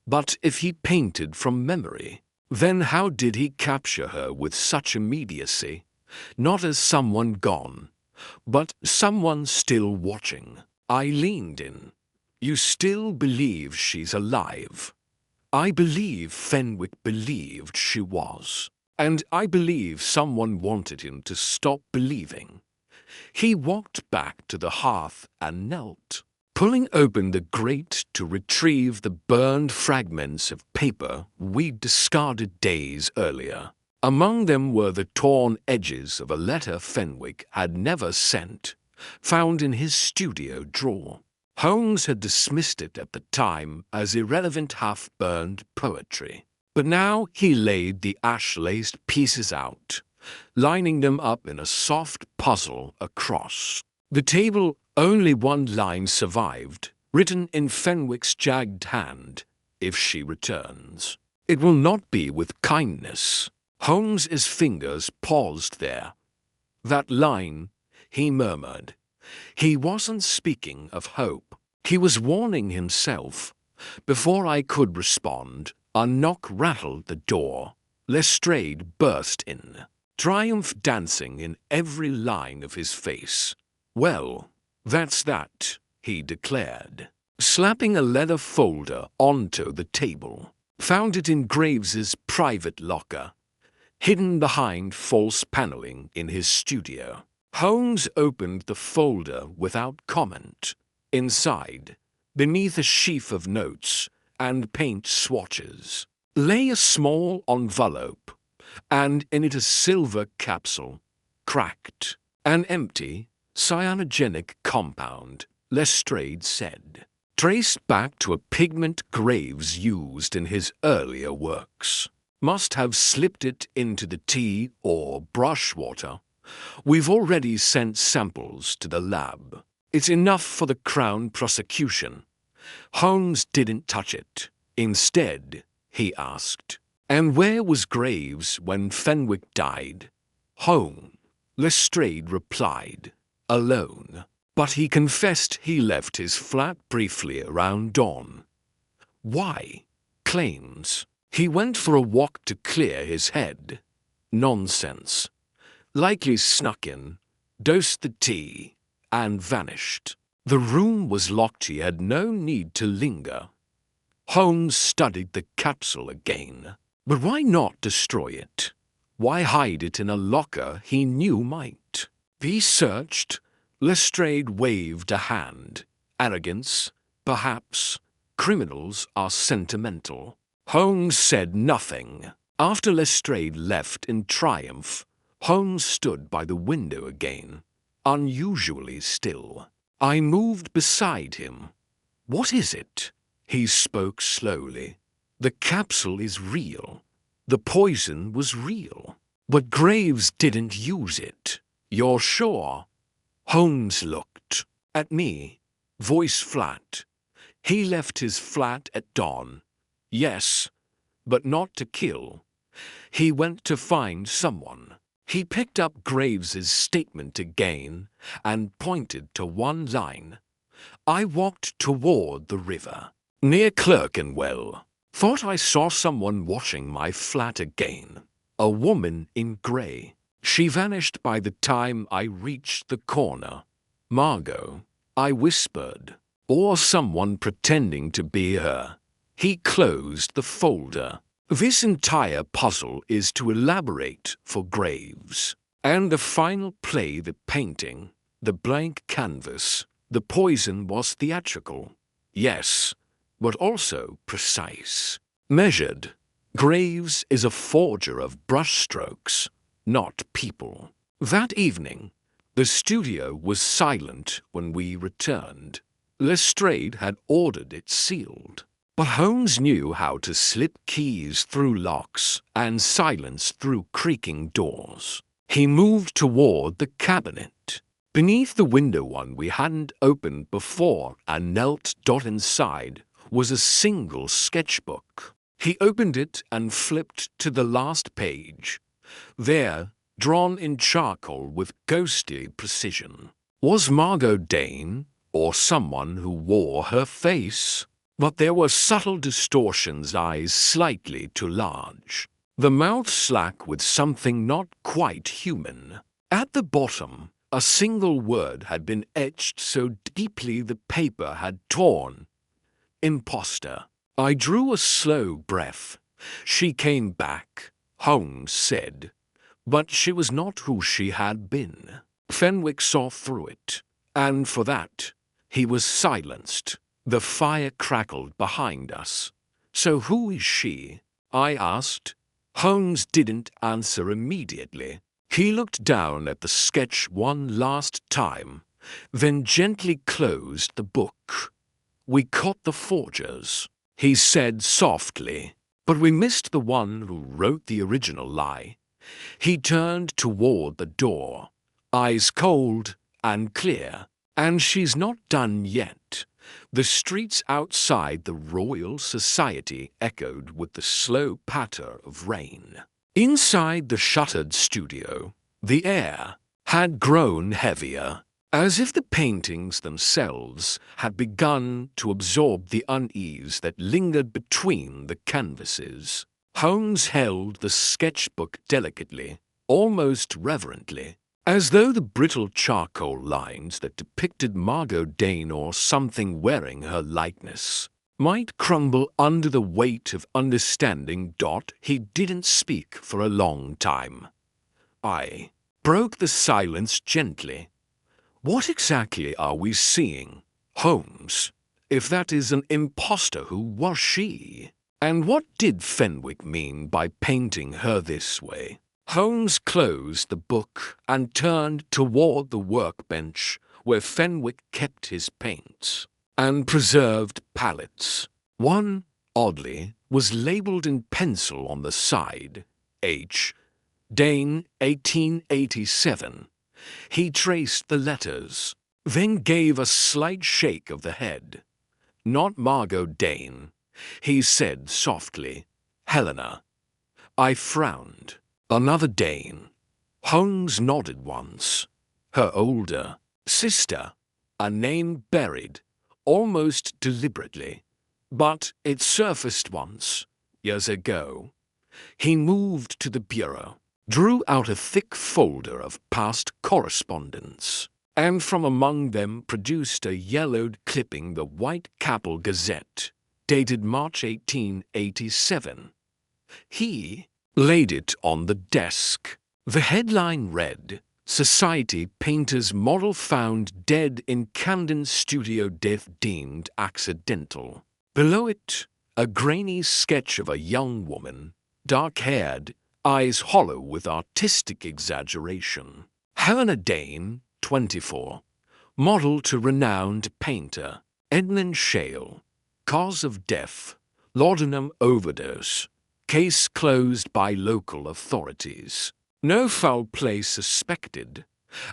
But if he painted from memory, then how did he capture her with such immediacy? Not as someone gone, but someone still watching. I leaned in. You still believe she's alive? I believe Fenwick believed she was. And I believe someone wanted him to stop believing. He walked back to the hearth and knelt, pulling open the grate to retrieve the burned fragments of paper we'd discarded days earlier. Among them were the torn edges of a letter Fenwick had never sent, found in his studio drawer. Holmes had dismissed it at the time as irrelevant half-burned poetry. But now he laid the ash-laced pieces out, lining them up in a soft puzzle across the table. Only one line survived, written in Fenwick's jagged hand: "If she returns, it will not be with kindness." Holmes's fingers paused there. "That line," he murmured. He wasn't speaking of hope. He was warning himself. Before I could respond, a knock rattled the door. Lestrade burst in, triumph dancing in every line of his face. "Well, that's that," he declared, slapping a leather folder onto the table. "Found it in Graves's private locker, hidden behind false paneling in his studio." Holmes opened the folder without comment. Inside, beneath a sheaf of notes and paint swatches, lay a small envelope, and in it a silver capsule, cracked. "An empty, cyanogenic compound," Lestrade said, "traced back to a pigment Graves used in his earlier works. Must have slipped it into the tea or brush water. We've already sent samples to the lab. It's enough for the Crown prosecution." Holmes didn't touch it. Instead, he asked, "And where was Graves when Fenwick died?" "Home," Lestrade replied. "Alone. But he confessed he left his flat briefly around dawn." "Why?" "Claims he went for a walk to clear his head." "Nonsense. Likely snuck in, dosed the tea, and vanished. The room was locked. He had no need to linger." Holmes studied the capsule again. But why not destroy it? Why hide it in a locker he knew might? He searched. Lestrade waved a hand. "Arrogance, perhaps. Criminals are sentimental." Holmes said nothing. After Lestrade left in triumph, Holmes stood by the window again, unusually still. I moved beside him. "What is it?" He spoke slowly. "The capsule is real. The poison was real. But Graves didn't use it." "You're sure?" Holmes looked at me, voice flat. "He left his flat at dawn." "Yes, but not to kill. He went to find someone." He picked up Graves's statement again and pointed to one line. "I walked toward the river, near Clerkenwell. Thought I saw someone watching my flat again. A woman in grey. She vanished by the time I reached the corner. Margot," I whispered, "or someone pretending to be her." He closed the folder. "This entire puzzle is to elaborate for Graves. And the final play, the painting, the blank canvas, the poison was theatrical. Yes, but also precise. Measured. Graves is a forger of brushstrokes, not people." That evening, the studio was silent when we returned. Lestrade had ordered it sealed. But Holmes knew how to slip keys through locks and silence through creaking doors. He moved toward the cabinet. Beneath the window one we hadn't opened before and knelt. Inside was a single sketchbook. He opened it and flipped to the last page. There, drawn in charcoal with ghostly precision. Was Margot Dane, or someone who wore her face? But there were subtle distortions, eyes slightly too large, the mouth slack with something not quite human. At the bottom, a single word had been etched so deeply the paper had torn. Imposter. I drew a slow breath. She came back, Holmes said. But she was not who she had been. Fenwick saw through it, and for that, he was silenced. The fire crackled behind us. So who is she? I asked. Holmes didn't answer immediately. He looked down at the sketch one last time, then gently closed the book. We caught the forgers, he said softly, but we missed the one who wrote the original lie. He turned toward the door, eyes cold and clear. And she's not done yet. The streets outside the Royal Society echoed with the slow patter of rain. Inside the shuttered studio, the air had grown heavier, as if the paintings themselves had begun to absorb the unease that lingered between the canvases. Holmes held the sketchbook delicately, almost reverently, as though the brittle charcoal lines that depicted Margot Dane or something wearing her likeness might crumble under the weight of understanding. He didn't speak for a long time. I broke the silence gently. What exactly are we seeing, Holmes? If that is an impostor, who was she? And what did Fenwick mean by painting her this way? Holmes closed the book and turned toward the workbench where Fenwick kept his paints and preserved palettes. One, oddly, was labeled in pencil on the side, H. Dane, 1887. He traced the letters, then gave a slight shake of the head. Not Margot Dane, he said softly. Helena. I frowned. Another Dane. Holmes nodded once. Her older sister, a name buried, almost deliberately. But it surfaced once, years ago. He moved to the bureau, drew out a thick folder of past correspondence, and from among them produced a yellowed clipping, the Whitechapel Gazette, dated March 1887. He laid it on the desk. The headline read, Society Painter's Model Found Dead in Camden Studio, Death Deemed Accidental. Below it, a grainy sketch of a young woman, dark-haired, eyes hollow with artistic exaggeration. Helena Dane, 24, model to renowned painter Edmund Shale. Cause of death, laudanum overdose. Case closed by local authorities. No foul play suspected.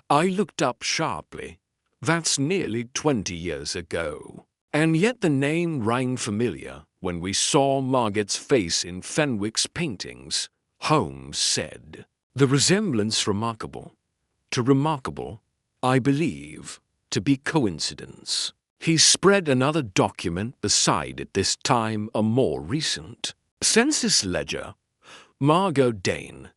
I looked up sharply. That's nearly 20 years ago. And yet the name rang familiar when we saw Margot's face in Fenwick's paintings, Holmes said. The resemblance remarkable. Too remarkable, I believe, to be coincidence. He spread another document beside it, this time a more recent census ledger. Margot Dane,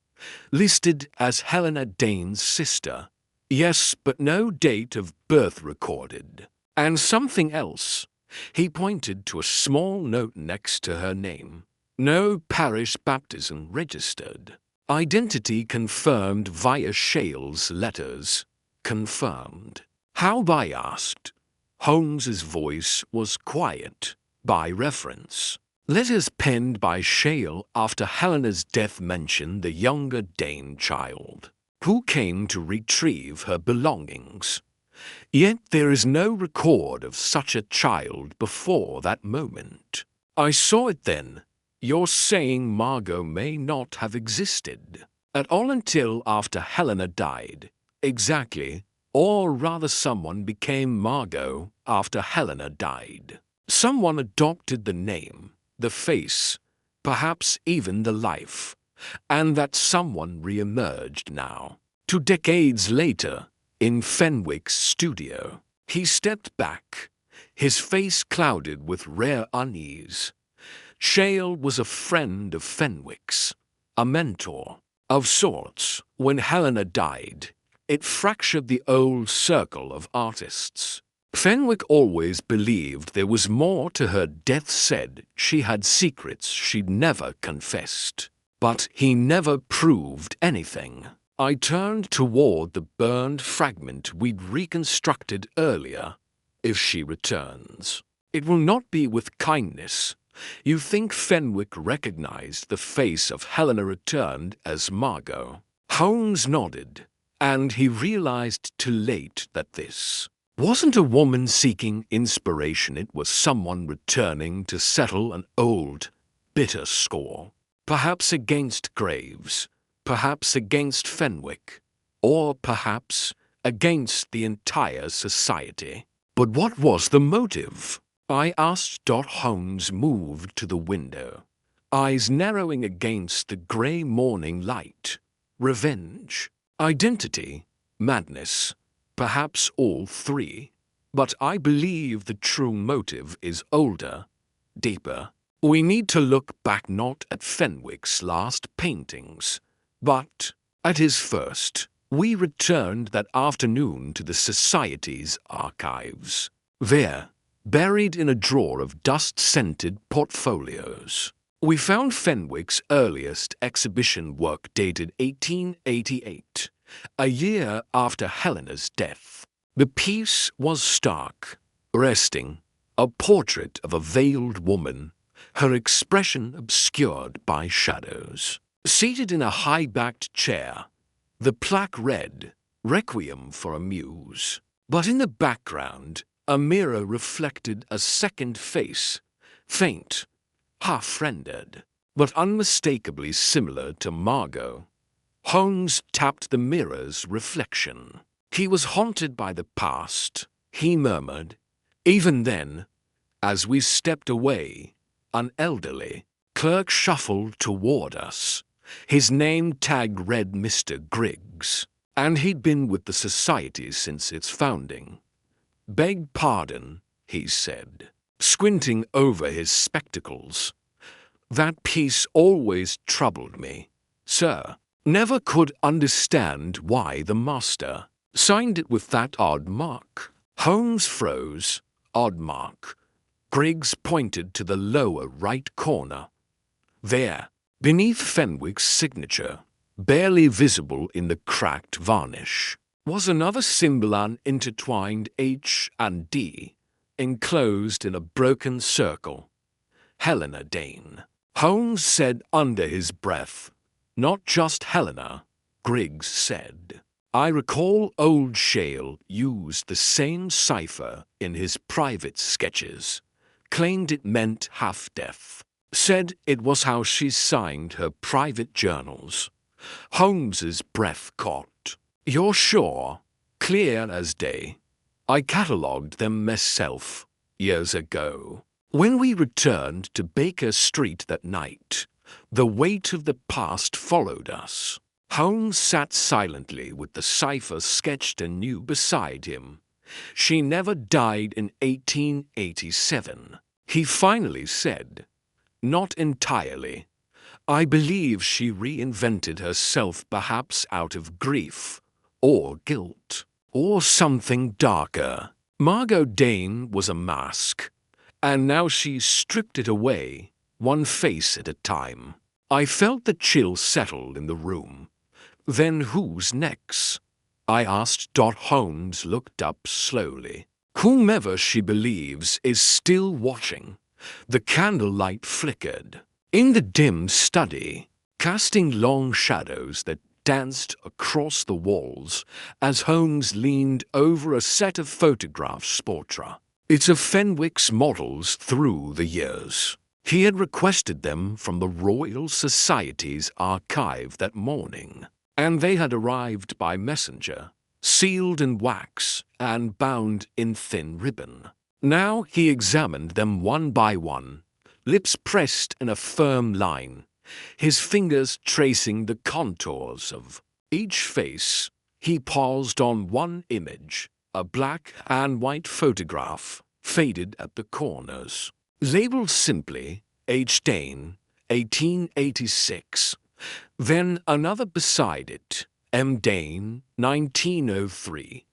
listed as Helena Dane's sister. Yes, but no date of birth recorded. And something else. He pointed to a small note next to her name. No parish baptism registered. Identity confirmed via Shale's letters. Confirmed. How? I asked. Holmes's voice was quiet. By reference. Letters penned by Shale after Helena's death mentioned the younger Dane child, who came to retrieve her belongings. Yet there is no record of such a child before that moment. I saw it then. You're saying Margot may not have existed at all until after Helena died. Exactly. Or rather, someone became Margot after Helena died. Someone adopted the name, the face, perhaps even the life, and that someone re-emerged now. 2 decades later, in Fenwick's studio, he stepped back, his face clouded with rare unease. Shale was a friend of Fenwick's, a mentor, of sorts. When Helena died, it fractured the old circle of artists. Fenwick always believed there was more to her death, said she had secrets she'd never confessed. But he never proved anything. I turned toward the burned fragment we'd reconstructed earlier. If she returns, it will not be with kindness. You think Fenwick recognized the face of Helena returned as Margot? Holmes nodded, and he realized too late that this wasn't a woman seeking inspiration. It was someone returning to settle an old, bitter score. Perhaps against Graves, perhaps against Fenwick, or perhaps against the entire society. But what was the motive? I asked. Holmes moved to the window, eyes narrowing against the grey morning light. Revenge, identity, madness, perhaps all three. But I believe the true motive is older, deeper. We need to look back not at Fenwick's last paintings, but at his first. We returned that afternoon to the Society's archives. There, buried in a drawer of dust-scented portfolios, we found Fenwick's earliest exhibition work dated 1888, a year after Helena's death. The piece was stark, resting, a portrait of a veiled woman, her expression obscured by shadows. Seated in a high-backed chair, the plaque read, "Requiem for a Muse." But in the background, a mirror reflected a second face, faint, half-rendered, but unmistakably similar to Margot. Holmes tapped the mirror's reflection. He was haunted by the past, he murmured. Even then, as we stepped away, an elderly clerk shuffled toward us. His name tag read Mr. Griggs, and he'd been with the Society since its founding. "Beg pardon," he said, squinting over his spectacles. "That piece always troubled me, sir. Never could understand why the master signed it with that odd mark." Holmes froze. Odd mark. Griggs pointed to the lower right corner. There, beneath Fenwick's signature, barely visible in the cracked varnish, was another symbol, an intertwined H and D, enclosed in a broken circle. "Helena Dane," Holmes said under his breath. "Not just Helena," Griggs said. "I recall old Shale used the same cipher in his private sketches, claimed it meant half-death. Said it was how she signed her private journals." Holmes's breath caught. "You're sure?" "Clear as day. I catalogued them myself, years ago. When we returned to Baker Street that night, the weight of the past followed us." Holmes sat silently with the cipher sketched anew beside him. "She never died in 1887, he finally said. "Not entirely. I believe she reinvented herself, perhaps out of grief, or guilt, or something darker. Margot Dane was a mask, and now she's stripped it away, one face at a time." I felt the chill settle in the room. "Then who's next?" I asked. Holmes looked up slowly. "Whomever she believes is still watching." The candlelight flickered in the dim study, casting long shadows that danced across the walls as Holmes leaned over a set of photographs. Portrait. It's of Fenwick's models through the years. He had requested them from the Royal Society's archive that morning, and they had arrived by messenger, sealed in wax and bound in thin ribbon. Now he examined them one by one, lips pressed in a firm line, his fingers tracing the contours of each face. He paused on one image, a black and white photograph, faded at the corners. Labeled simply H. Dane, 1886. Then another beside it, M. Dane, 1903.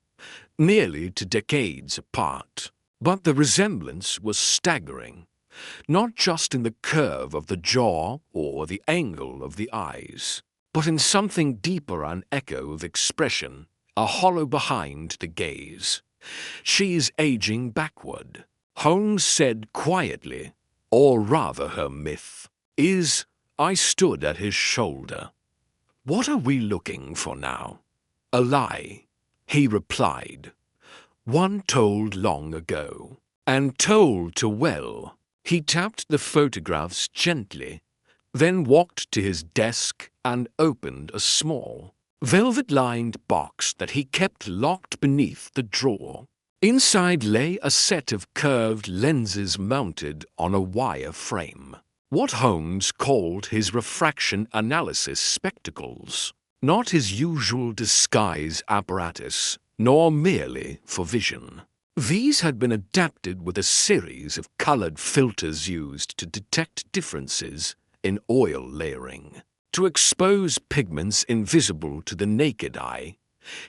Nearly 2 decades apart. But the resemblance was staggering, not just in the curve of the jaw or the angle of the eyes, but in something deeper, an echo of expression, a hollow behind the gaze. She's aging backward, Holmes said quietly, or rather her myth is. I stood at his shoulder. What are we looking for now? A lie, he replied. One told long ago, and told too well. He tapped the photographs gently, then walked to his desk and opened a small, velvet-lined box that he kept locked beneath the drawer. Inside lay a set of curved lenses mounted on a wire frame. What Holmes called his refraction analysis spectacles, not his usual disguise apparatus, nor merely for vision. These had been adapted with a series of colored filters used to detect differences in oil layering. To expose pigments invisible to the naked eye,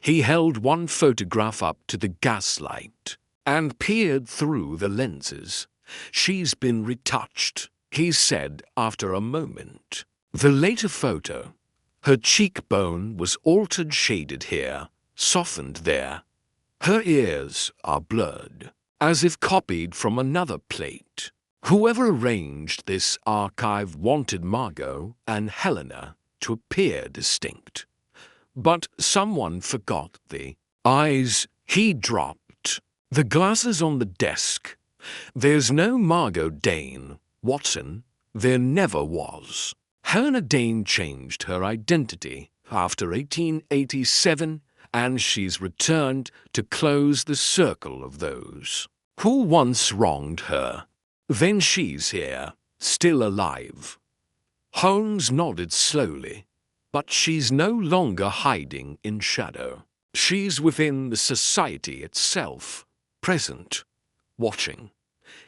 he held one photograph up to the gaslight and peered through the lenses. She's been retouched, he said after a moment. The later photo, her cheekbone was altered, shaded here, softened there. Her ears are blurred, as if copied from another plate. Whoever arranged this archive wanted Margot and Helena to appear distinct. But someone forgot the eyes. He dropped the glasses on the desk. There's no Margot Dane, Watson. There never was. Helena Dane changed her identity after 1887, and she's returned to close the circle of those who once wronged her. Then she's here, still alive. Holmes nodded slowly, but she's no longer hiding in shadow. She's within the society itself, present, watching.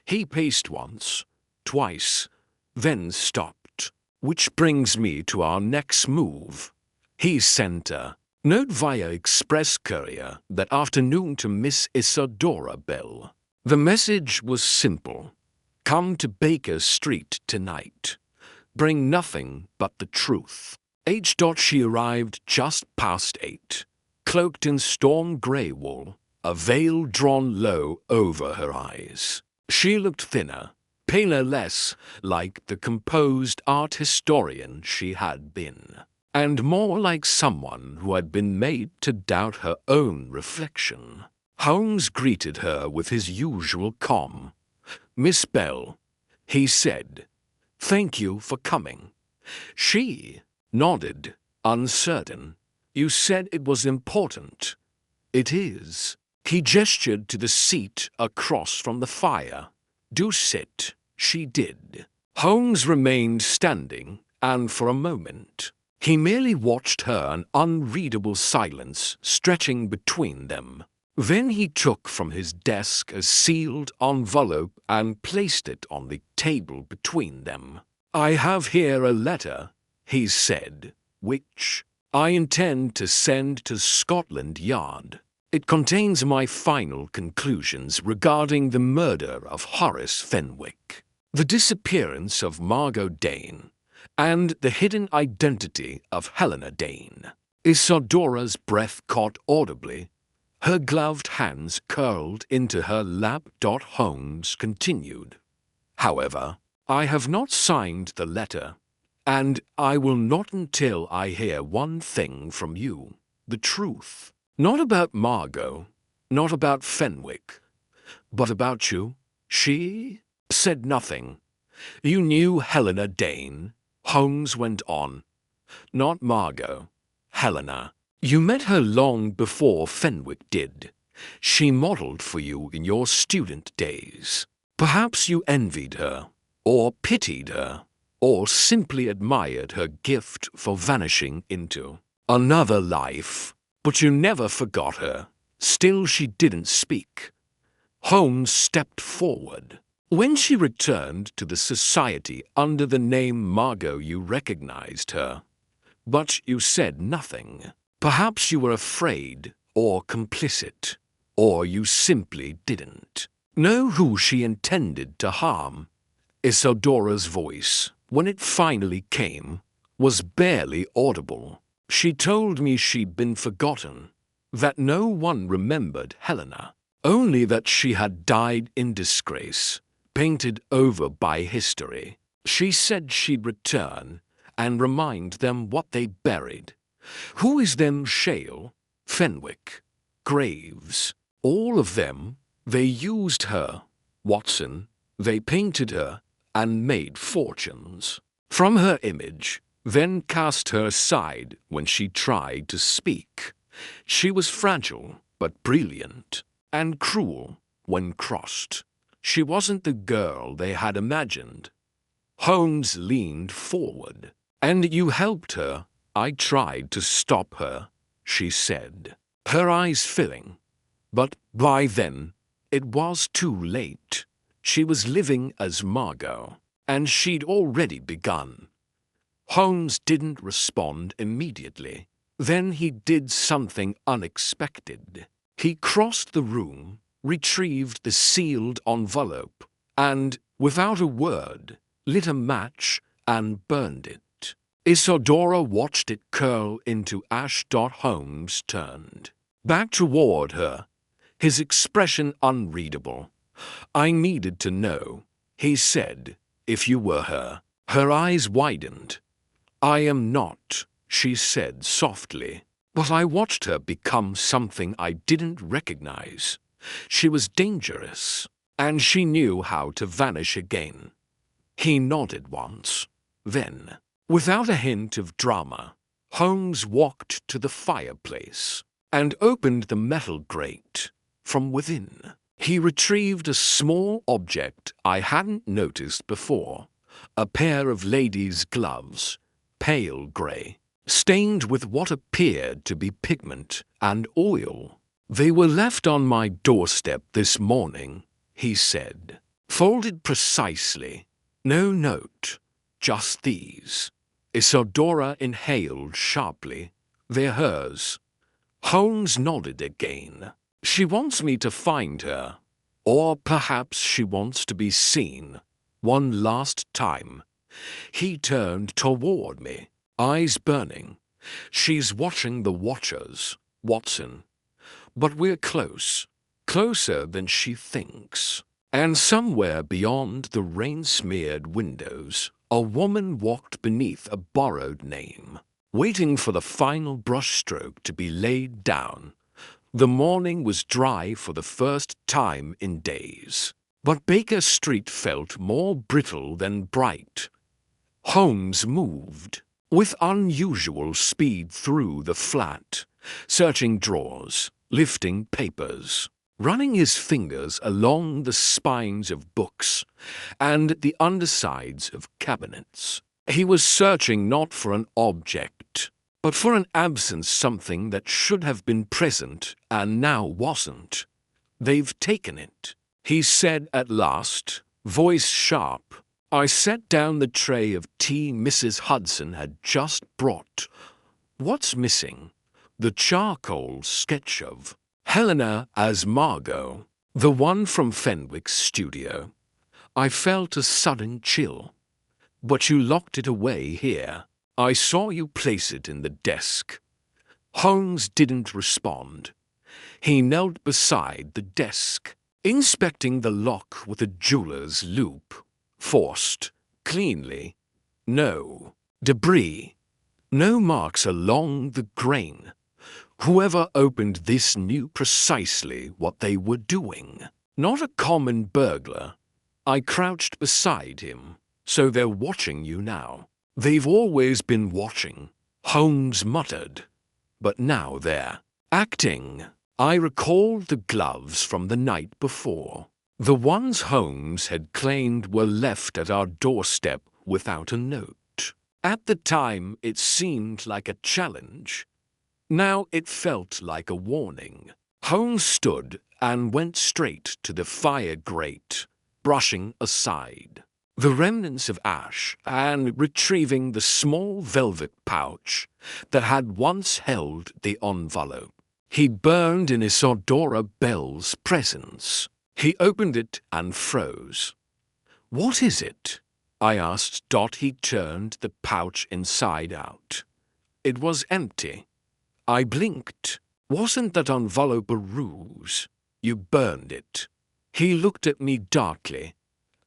He paced once, twice, then stopped. Which brings me to our next move. He sent a note via express courier that afternoon to Miss Isadora Bell. The message was simple. Come to Baker Street tonight. Bring nothing but the truth. She arrived just past 8, cloaked in storm grey wool, a veil drawn low over her eyes. She looked thinner, paler, less like the composed art historian she had been, and more like someone who had been made to doubt her own reflection. Holmes greeted her with his usual calm. Miss Bell, he said, thank you for coming. She nodded, uncertain. You said it was important. It is. He gestured to the seat across from the fire. Do sit. She did. Holmes remained standing, and for a moment he merely watched her, an unreadable silence stretching between them. Then he took from his desk a sealed envelope and placed it on the table between them. I have here a letter, he said, which I intend to send to Scotland Yard. It contains my final conclusions regarding the murder of Horace Fenwick, the disappearance of Margot Dane, and the hidden identity of Helena Dane. Isadora's breath caught audibly. Her gloved hands curled into her lap. Holmes continued. However, I have not signed the letter, and I will not until I hear one thing from you, the truth. Not about Margot, not about Fenwick, but about you. She said nothing. You knew Helena Dane, Holmes went on. Not Margot, Helena. You met her long before Fenwick did. She modeled for you in your student days. Perhaps you envied her, or pitied her, or simply admired her gift for vanishing into another life. But you never forgot her. Still she didn't speak. Holmes stepped forward. When she returned to the society under the name Margot, you recognized her. But you said nothing. Perhaps you were afraid or complicit, or you simply didn't know who she intended to harm. Isadora's voice, when it finally came, was barely audible. She told me she'd been forgotten, that no one remembered Helena, only that she had died in disgrace, painted over by history. She said she'd return and remind them what they buried. Who is them Shale, Fenwick, Graves, all of them? They used her, Watson. They painted her and made fortunes from her image, then cast her aside when she tried to speak. She was fragile but brilliant, and cruel when crossed. She wasn't the girl they had imagined. Holmes leaned forward. And you helped her. I tried to stop her, she said, her eyes filling. But by then, it was too late. She was living as Margot, and she'd already begun. Holmes didn't respond immediately. Then he did something unexpected. He crossed the room, retrieved the sealed envelope, and, without a word, lit a match and burned it. Isadora watched it curl into ash. Holmes turned back toward her, his expression unreadable. I needed to know, he said, if you were her. Her eyes widened. I am not, she said softly, but I watched her become something I didn't recognize. She was dangerous, and she knew how to vanish again. He nodded once. Then, without a hint of drama, Holmes walked to the fireplace and opened the metal grate. From within, he retrieved a small object I hadn't noticed before, a pair of ladies' gloves, pale gray, stained with what appeared to be pigment and oil. They were left on my doorstep this morning, he said, folded precisely. No note, just these. Isadora inhaled sharply. They're hers. Holmes nodded again. She wants me to find her. Or perhaps she wants to be seen. One last time. He turned toward me, eyes burning. She's watching the watchers, Watson. But we're close. Closer than she thinks. And somewhere beyond the rain-smeared windows, a woman walked beneath a borrowed name, waiting for the final brushstroke to be laid down. The morning was dry for the first time in days, but Baker Street felt more brittle than bright. Holmes moved with unusual speed through the flat, searching drawers, lifting papers, running his fingers along the spines of books and the undersides of cabinets. He was searching not for an object, but for an absence, something that should have been present and now wasn't. They've taken it, he said at last, voice sharp. I set down the tray of tea Mrs. Hudson had just brought. What's missing? The charcoal sketch of Helena as Margot, the one from Fenwick's studio. I felt a sudden chill. But you locked it away here. I saw you place it in the desk. Holmes didn't respond. He knelt beside the desk, inspecting the lock with a jeweler's loupe. Forced, cleanly. No debris. No marks along the grain. Whoever opened this knew precisely what they were doing. Not a common burglar. I crouched beside him. So they're watching you now. They've always been watching, Holmes muttered. But now they're acting. I recalled the gloves from the night before. The ones Holmes had claimed were left at our doorstep without a note. At the time, it seemed like a challenge. Now it felt like a warning. Holmes stood and went straight to the fire grate, brushing aside the remnants of ash and retrieving the small velvet pouch that had once held the envelope. He burned in Isadora Bell's presence. He opened it and froze. "What is it?" I asked. He turned the pouch inside out. It was empty. I blinked. "Wasn't that envelope a ruse? You burned it." He looked at me darkly.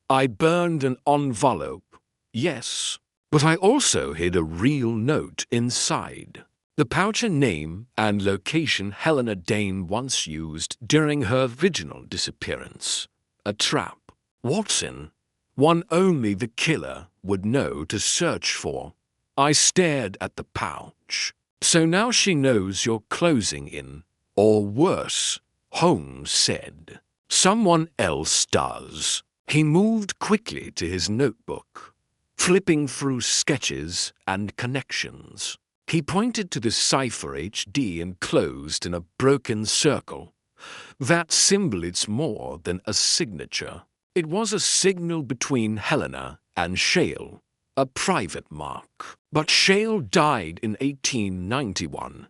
"I burned an envelope, yes, but I also hid a real note inside. The pouch and name and location Helena Dane once used during her original disappearance. A trap. Watson, one only the killer would know to search for." I stared at the pouch. "So now she knows you're closing in, or worse," Holmes said. "Someone else does." He moved quickly to his notebook, flipping through sketches and connections. He pointed to the cipher HD enclosed in a broken circle. That symbol is more than a signature. It was a signal between Helena and Shale, a private mark. But Shale died in 1891,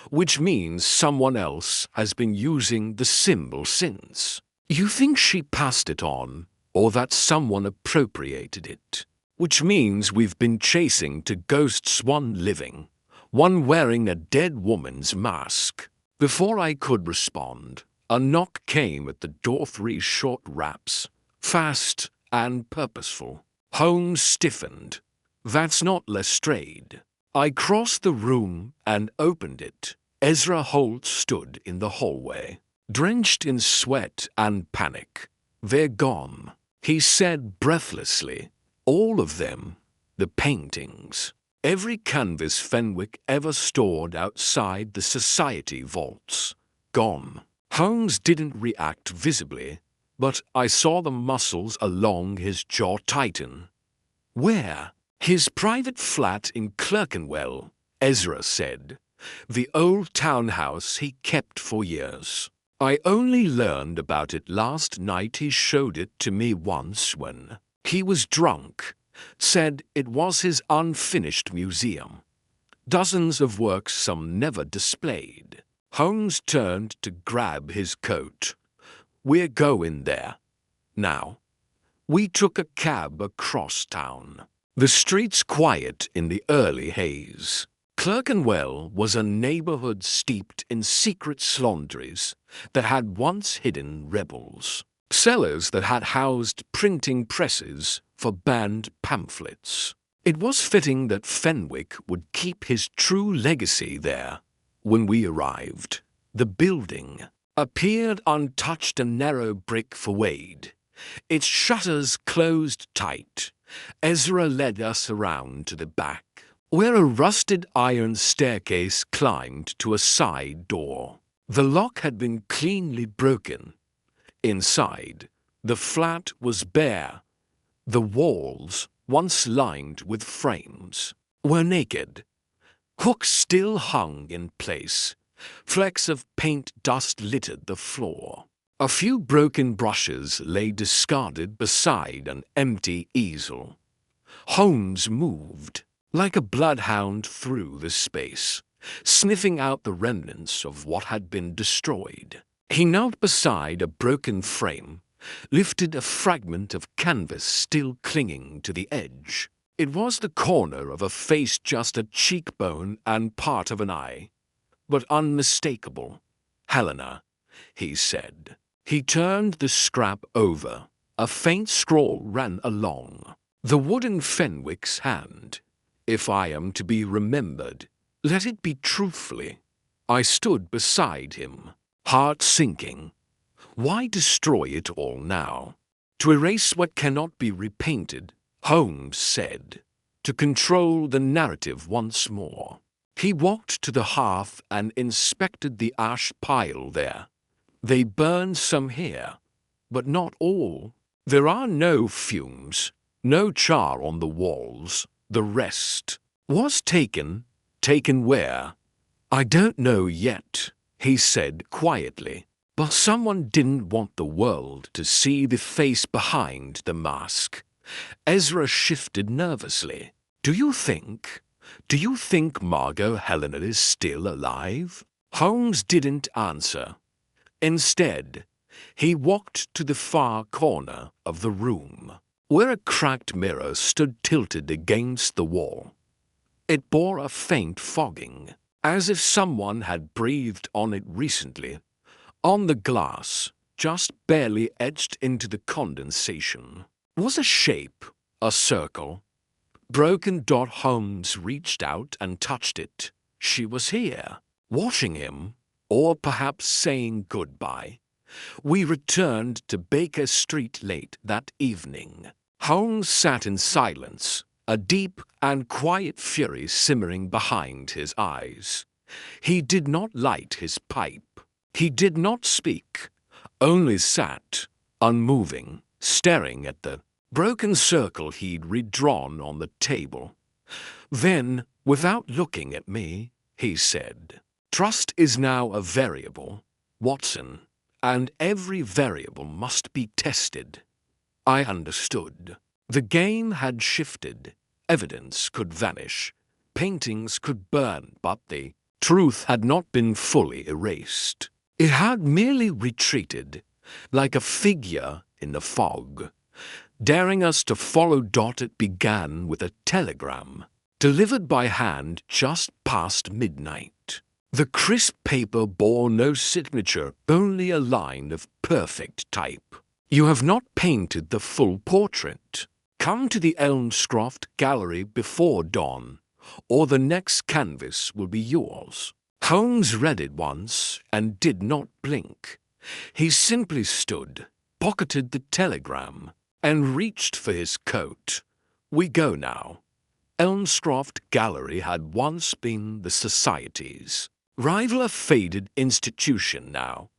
which means someone else has been using the symbol since. You think she passed it on, or that someone appropriated it, which means we've been chasing two ghosts, one living, one wearing a dead woman's mask. Before I could respond, a knock came at the door. 3 short raps, fast and purposeful. Holmes stiffened. "That's not Lestrade." I crossed the room and opened it. Ezra Holt stood in the hallway, drenched in sweat and panic. "They're gone," he said breathlessly. "All of them. The paintings. Every canvas Fenwick ever stored outside the society vaults. Gone." Holmes didn't react visibly, but I saw the muscles along his jaw tighten. "Where?" "His private flat in Clerkenwell," Ezra said. "The old townhouse he kept for years. I only learned about it last night. He showed it to me once when he was drunk. Said it was his unfinished museum. Dozens of works, some never displayed." Holmes turned to grab his coat. "We're going there. Now." We took a cab across town. The streets quiet in the early haze. Clerkenwell was a neighborhood steeped in secret laundries that had once hidden rebels, cellars that had housed printing presses for banned pamphlets. It was fitting that Fenwick would keep his true legacy there. When we arrived, the building appeared untouched, a narrow brick facade, its shutters closed tight. Ezra led us around to the back, where a rusted iron staircase climbed to a side door. The lock had been cleanly broken. Inside, the flat was bare. The walls, once lined with frames, were naked. Hooks still hung in place. Flecks of paint dust littered the floor. A few broken brushes lay discarded beside an empty easel. Holmes moved like a bloodhound through the space, sniffing out the remnants of what had been destroyed. He knelt beside a broken frame, lifted a fragment of canvas still clinging to the edge. It was the corner of a face, just a cheekbone and part of an eye, but unmistakable. "Helena," he said. He turned the scrap over. A faint scrawl ran along. "The wooden Fenwick's hand. If I am to be remembered, let it be truthfully." I stood beside him, heart sinking. Why destroy it all now? To erase what cannot be repainted, Holmes said. To control the narrative once more. He walked to the hearth and inspected the ash pile there. "They burned some here, but not all. There are no fumes. No char on the walls. The rest was taken. Taken where? I don't know yet, he said quietly. But someone didn't want the world to see the face behind the mask. Ezra shifted nervously. Do you think Margot Helena is still alive? Holmes didn't answer. Instead, he walked to the far corner of the room, where a cracked mirror stood tilted against the wall. It bore a faint fogging, as if someone had breathed on it recently. On the glass, just barely etched into the condensation, was a shape, a circle. Broken Dot. Holmes reached out and touched it. She was here, watching him, or perhaps saying goodbye. We returned to Baker Street late that evening. Holmes sat in silence, a deep and quiet fury simmering behind his eyes. He did not light his pipe. He did not speak, only sat, unmoving, staring at the broken circle he'd redrawn on the table. Then, without looking at me, he said, "Trust is now a variable, Watson, and every variable must be tested." I understood. The game had shifted. Evidence could vanish. Paintings could burn, but the truth had not been fully erased. It had merely retreated, like a figure in the fog, daring us to follow. It began with a telegram, delivered by hand just past midnight. The crisp paper bore no signature, only a line of perfect type. "You have not painted the full portrait. Come to the Elmscroft Gallery before dawn, or the next canvas will be yours." Holmes read it once and did not blink. He simply stood, pocketed the telegram, and reached for his coat. "We go now." Elmscroft Gallery had once been the Society's rival, a faded institution now,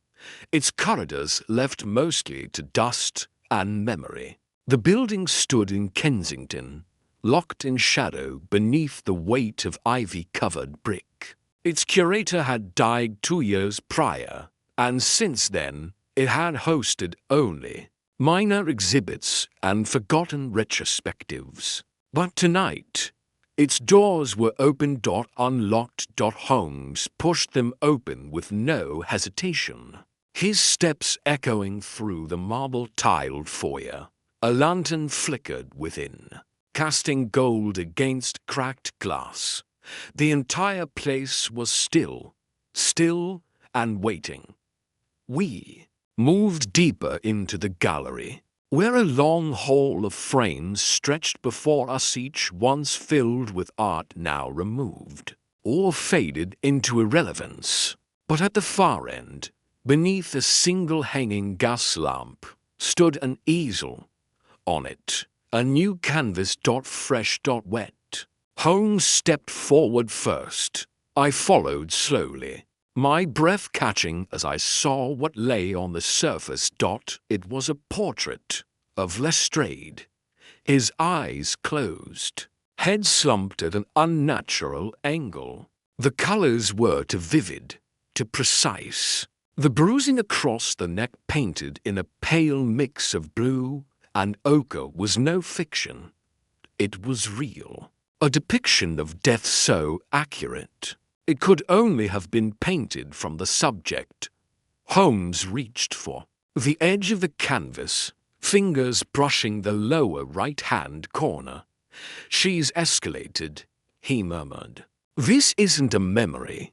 its corridors left mostly to dust and memory. The building stood in Kensington, locked in shadow beneath the weight of ivy-covered brick. Its curator had died 2 years prior, and since then it had hosted only minor exhibits and forgotten retrospectives. But tonight, its doors were open. Unlocked. Holmes pushed them open with no hesitation, his steps echoing through the marble-tiled foyer. A lantern flickered within, casting gold against cracked glass. The entire place was still and waiting. We moved deeper into the gallery, where a long hall of frames stretched before us, each once filled with art now removed, or faded into irrelevance. But at the far end, beneath a single hanging gas lamp, stood an easel. On it, a new canvas. Fresh. Wet. Holmes stepped forward first. I followed slowly, my breath catching as I saw what lay on the surface. It was a portrait of Lestrade, his eyes closed, head slumped at an unnatural angle. The colors were too vivid, too precise. The bruising across the neck, painted in a pale mix of blue and ochre, was no fiction. It was real. A depiction of death so accurate, it could only have been painted from the subject. Holmes reached for the edge of the canvas, fingers brushing the lower right-hand corner. "She's escalated," he murmured. "This isn't a memory.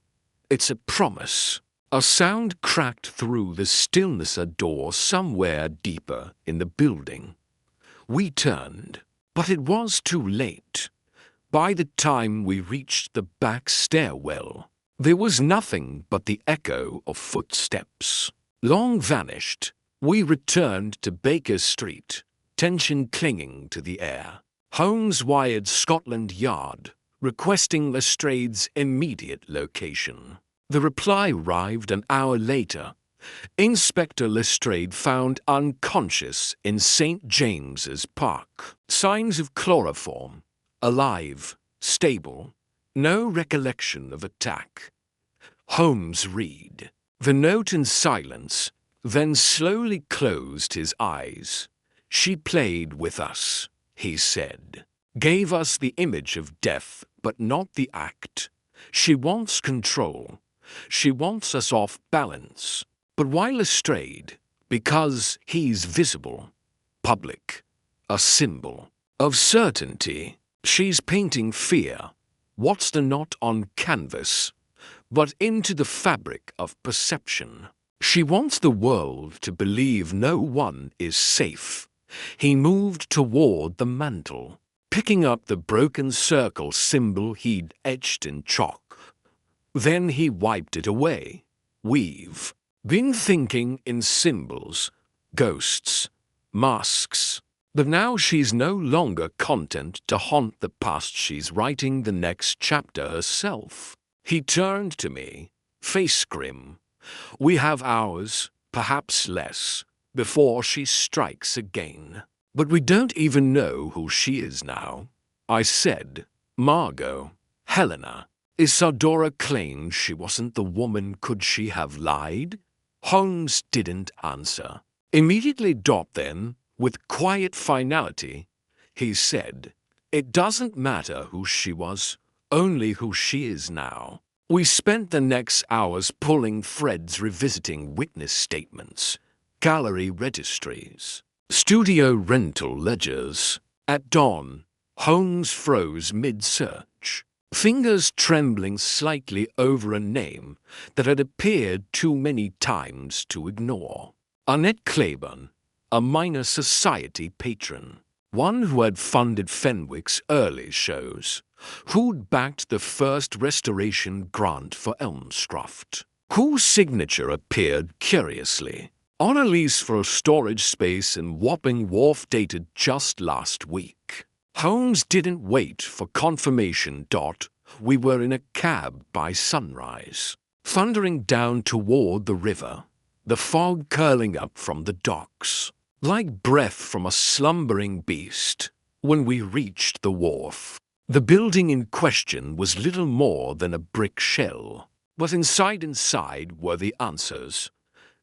It's a promise." A sound cracked through the stillness, a door somewhere deeper in the building. We turned, but it was too late. By the time we reached the back stairwell, there was nothing but the echo of footsteps. Long vanished, we returned to Baker Street, tension clinging to the air. Holmes wired Scotland Yard, requesting Lestrade's immediate location. The reply arrived an hour later, Inspector Lestrade found unconscious in St. James's Park. Signs of chloroform. Alive. Stable. No recollection of attack. Holmes read the note in silence, then slowly closed his eyes. She played with us, he said. Gave us the image of death, but not the act. She wants control. She wants us off balance. But why Lestrade? Because he's visible, public, a symbol of certainty. She's painting fear. What's the not on canvas, but into the fabric of perception. She wants the world to believe no one is safe. He moved toward the mantel, picking up the broken circle symbol he'd etched in chalk. Then he wiped it away. We've been thinking in symbols, ghosts, masks. But now she's no longer content to haunt the past. She's writing the next chapter herself. He turned to me, face grim. We have hours, perhaps less, before she strikes again. But we don't even know who she is now. I said, Margot, Helena. Isadora claimed she wasn't the woman. Could she have lied? Holmes didn't answer. Immediately then, with quiet finality, he said, it doesn't matter who she was, only who she is now. We spent the next hours pulling threads, revisiting witness statements, gallery registries, studio rental ledgers. At dawn, Holmes froze mid-search, fingers trembling slightly over a name that had appeared too many times to ignore. Annette Claiborne, a minor society patron, one who had funded Fenwick's early shows, who'd backed the first restoration grant for Elmscroft, whose signature appeared curiously on a lease for a storage space in Wapping Wharf dated just last week. Holmes didn't wait for confirmation. We were in a cab by sunrise, thundering down toward the river, the fog curling up from the docks, like breath from a slumbering beast. When we reached the wharf, the building in question was little more than a brick shell, but inside were the answers.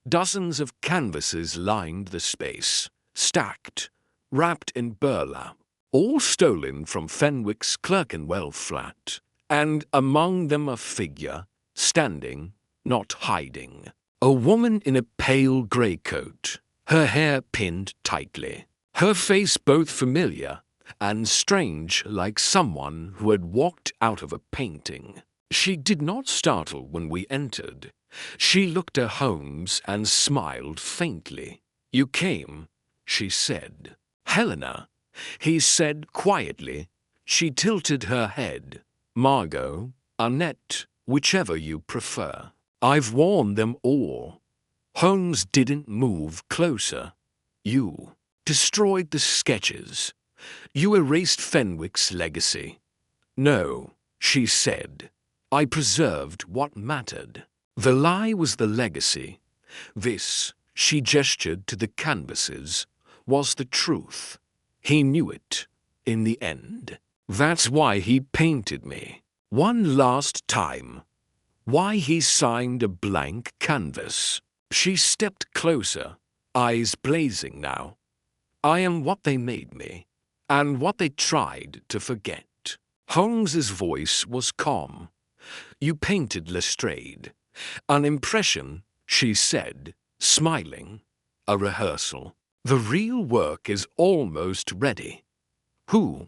Dozens of canvases lined the space, stacked, wrapped in burlap, all stolen from Fenwick's Clerkenwell flat, and among them a figure, standing, not hiding. A woman in a pale grey coat, her hair pinned tightly, her face both familiar and strange, like someone who had walked out of a painting. She did not startle when we entered. She looked at Holmes and smiled faintly. You came, she said. Helena, he said quietly. She tilted her head. Margot, Annette, whichever you prefer. I've worn them all. Holmes didn't move closer. You destroyed the sketches. You erased Fenwick's legacy. No, she said. I preserved what mattered. The lie was the legacy. This, she gestured to the canvases, was the truth. He knew it, in the end. That's why he painted me. One last time. Why he signed a blank canvas. She stepped closer, eyes blazing now. I am what they made me, and what they tried to forget. Holmes's voice was calm. You painted Lestrade. An impression, she said, smiling. A rehearsal. The real work is almost ready. Who?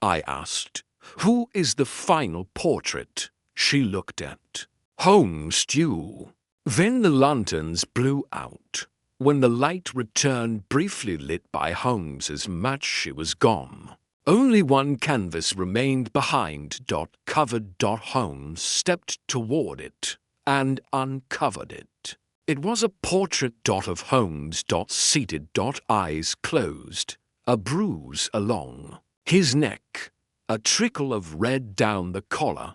I asked. Who is the final portrait? She looked at Holmes. You. Then the lanterns blew out. When the light returned, briefly lit by Holmes's match, she was gone. Only one canvas remained behind. Covered. Holmes stepped toward it and uncovered it. It was a portrait. Of Holmes. Seated. Eyes closed. A bruise along his neck. A trickle of red down the collar.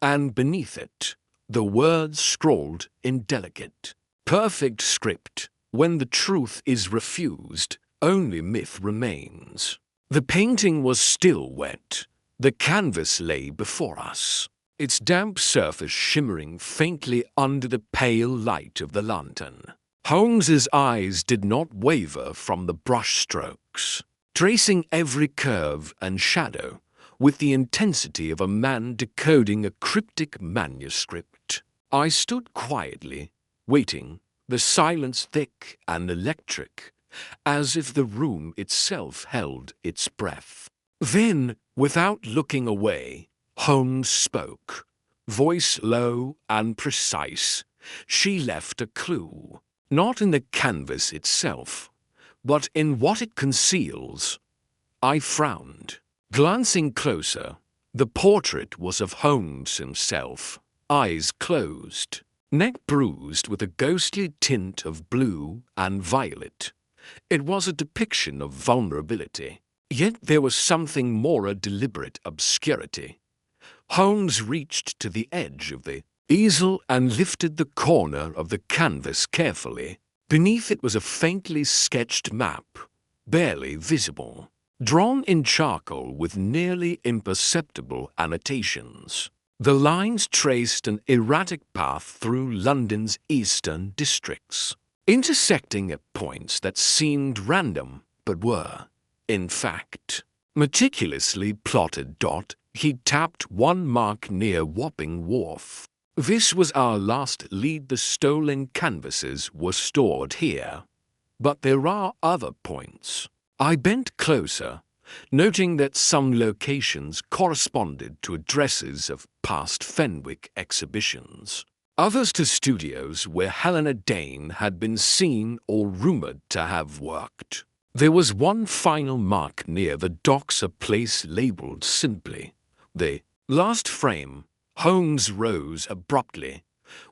And beneath it, the words scrawled in delicate Perfect script. When the truth is refused, only myth remains. The painting was still wet. The canvas lay before us, its damp surface shimmering faintly under the pale light of the lantern. Holmes's eyes did not waver from the brushstrokes, tracing every curve and shadow with the intensity of a man decoding a cryptic manuscript. I stood quietly, waiting, the silence thick and electric, as if the room itself held its breath. Then, without looking away, Holmes spoke. Voice low and precise, she left a clue, not in the canvas itself, but in what it conceals. I frowned. Glancing closer, the portrait was of Holmes himself, eyes closed, neck bruised with a ghostly tint of blue and violet. It was a depiction of vulnerability, yet there was something more, a deliberate obscurity. Holmes reached to the edge of the easel and lifted the corner of the canvas carefully. Beneath it was a faintly sketched map, barely visible, drawn in charcoal with nearly imperceptible annotations. The lines traced an erratic path through London's eastern districts, intersecting at points that seemed random but were, in fact, meticulously plotted. He tapped one mark near Wapping Wharf. This was our last lead. The stolen canvases were stored here. But there are other points. I bent closer, noting that some locations corresponded to addresses of past Fenwick exhibitions, others to studios where Helena Dane had been seen or rumored to have worked. There was one final mark near the docks, a place labeled simply the last frame. Holmes rose abruptly.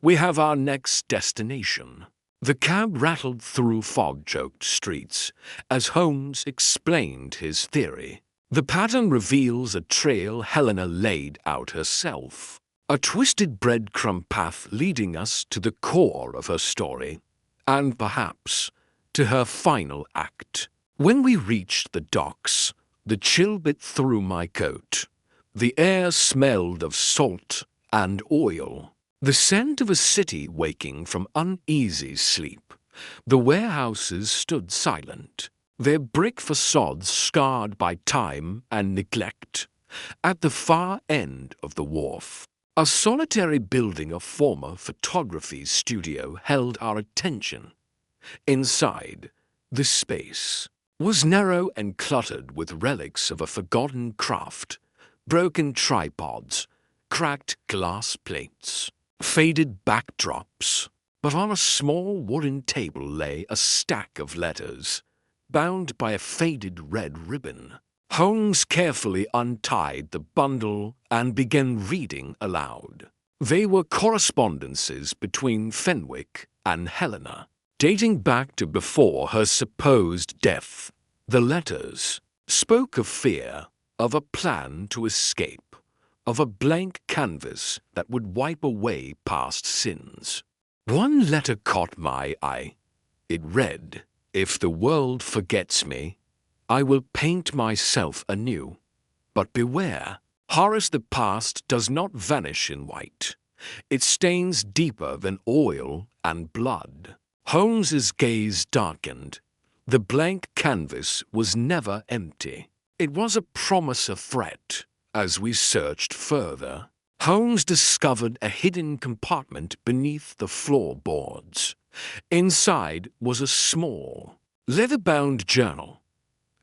We have our next destination. The cab rattled through fog-choked streets as Holmes explained his theory. The pattern reveals a trail Helena laid out herself, a twisted breadcrumb path leading us to the core of her story, and perhaps to her final act. When we reached the docks, the chill bit through my coat. The air smelled of salt and oil, the scent of a city waking from uneasy sleep. The warehouses stood silent, their brick facades scarred by time and neglect. At the far end of the wharf, a solitary building, a former photography studio, held our attention. Inside, the space was narrow and cluttered with relics of a forgotten craft. Broken tripods, cracked glass plates, faded backdrops. But on a small wooden table lay a stack of letters, bound by a faded red ribbon. Holmes carefully untied the bundle and began reading aloud. They were correspondences between Fenwick and Helena, dating back to before her supposed death. The letters spoke of fear, of a plan to escape, of a blank canvas that would wipe away past sins. One letter caught my eye. It read, "If the world forgets me, I will paint myself anew. But beware, Horace, the past does not vanish in white. It stains deeper than oil and blood." Holmes's gaze darkened. The blank canvas was never empty. It was a promise, a threat. As we searched further, Holmes discovered a hidden compartment beneath the floorboards. Inside was a small, leather-bound journal.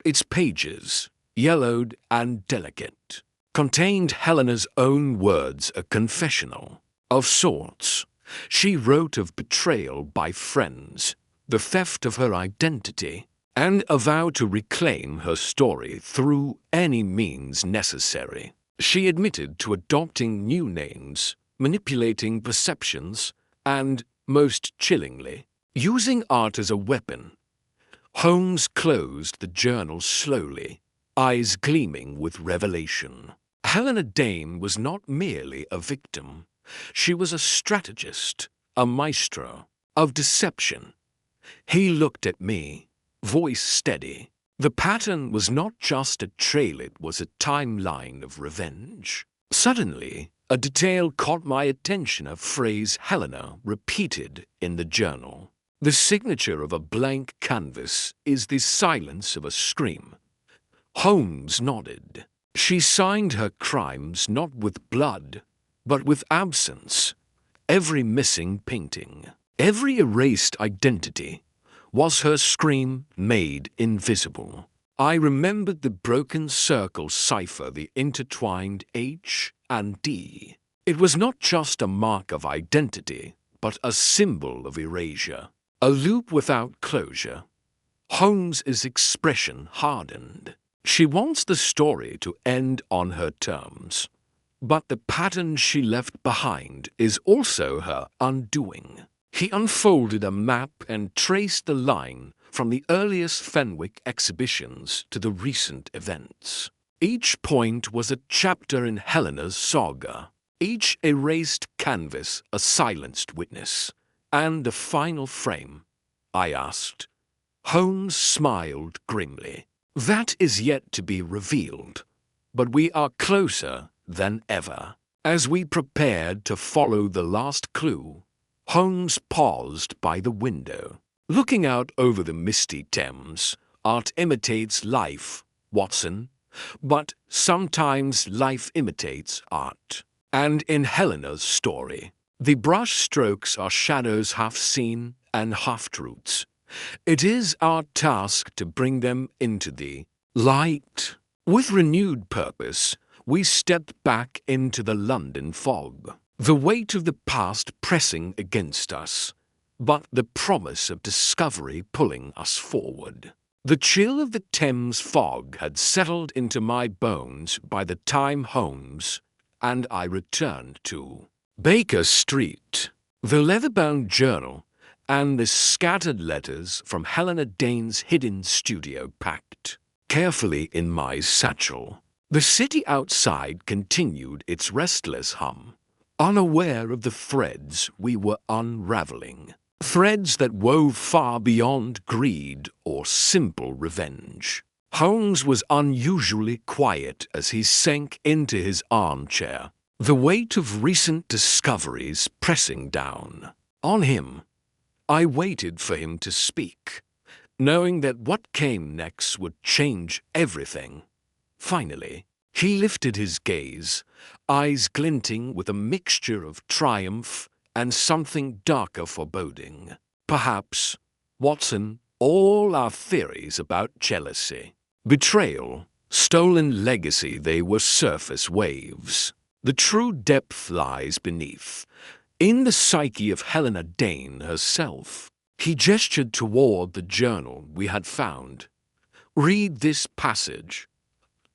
Its pages, yellowed and delicate, contained Helena's own words, a confessional of sorts. She wrote of betrayal by friends, the theft of her identity, and a vow to reclaim her story through any means necessary. She admitted to adopting new names, manipulating perceptions, and, most chillingly, using art as a weapon. Holmes closed the journal slowly, eyes gleaming with revelation. Helena Dane was not merely a victim. She was a strategist, a maestro, of deception. He looked at me, voice steady. The pattern was not just a trail, it was a timeline of revenge. Suddenly, a detail caught my attention, a phrase Helena repeated in the journal. The signature of a blank canvas is the silence of a scream. Holmes nodded. She signed her crimes not with blood, but with absence. Every missing painting, every erased identity, was her scream made invisible. I remembered the broken circle cipher, the intertwined H and D. It was not just a mark of identity, but a symbol of erasure, a loop without closure. Holmes's expression hardened. She wants the story to end on her terms, but the pattern she left behind is also her undoing. He unfolded a map and traced the line from the earliest Fenwick exhibitions to the recent events. Each point was a chapter in Helena's saga, each erased canvas a silenced witness. And the final frame? I asked. Holmes smiled grimly. That is yet to be revealed, but we are closer than ever. As we prepared to follow the last clue, Holmes paused by the window. Looking out over the misty Thames, art imitates life, Watson, but sometimes life imitates art. And in Helena's story, the brush strokes are shadows half seen and half-truths. It is our task to bring them into the light. With renewed purpose, we stepped back into the London fog, the weight of the past pressing against us, but the promise of discovery pulling us forward. The chill of the Thames fog had settled into my bones by the time Holmes and I returned to Baker Street. The leather-bound journal and the scattered letters from Helena Dane's hidden studio packed carefully in my satchel. The city outside continued its restless hum, unaware of the threads we were unraveling, threads that wove far beyond greed or simple revenge. Holmes was unusually quiet as he sank into his armchair, the weight of recent discoveries pressing down on him. I waited for him to speak, knowing that what came next would change everything. Finally, he lifted his gaze, eyes glinting with a mixture of triumph and something darker foreboding. Perhaps, Watson, all our theories about jealousy, betrayal, stolen legacy, they were surface waves. The true depth lies beneath, in the psyche of Helena Dane herself. He gestured toward the journal we had found. Read this passage.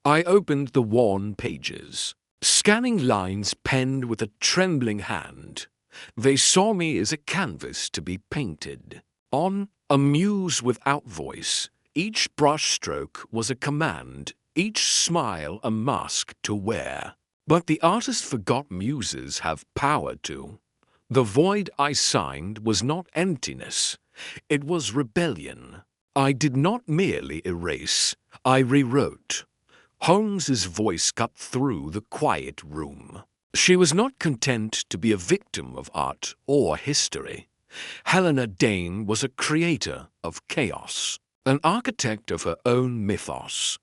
I opened the worn pages, scanning lines penned with a trembling hand. They saw me as a canvas to be painted. On a muse without voice, each brushstroke was a command, each smile a mask to wear. But the artist forgot muses have power too. The void I signed was not emptiness, it was rebellion. I did not merely erase, I rewrote. Holmes's voice cut through the quiet room. She was not content to be a victim of art or history. Helena Dane was a creator of chaos, an architect of her own mythos.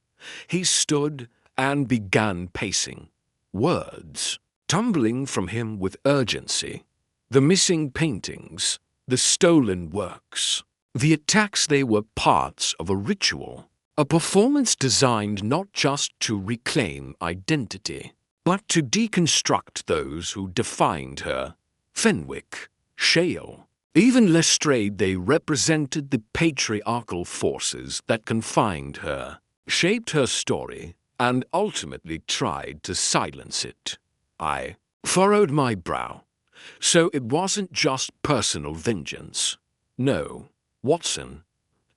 He stood and began pacing, words tumbling from him with urgency. The missing paintings, the stolen works, the attacks, they were parts of a ritual, a performance designed not just to reclaim identity, but to deconstruct those who defined her. Fenwick, Shale, even Lestrade, they represented the patriarchal forces that confined her, shaped her story, and ultimately tried to silence it. I furrowed my brow. So it wasn't just personal vengeance. No, Watson,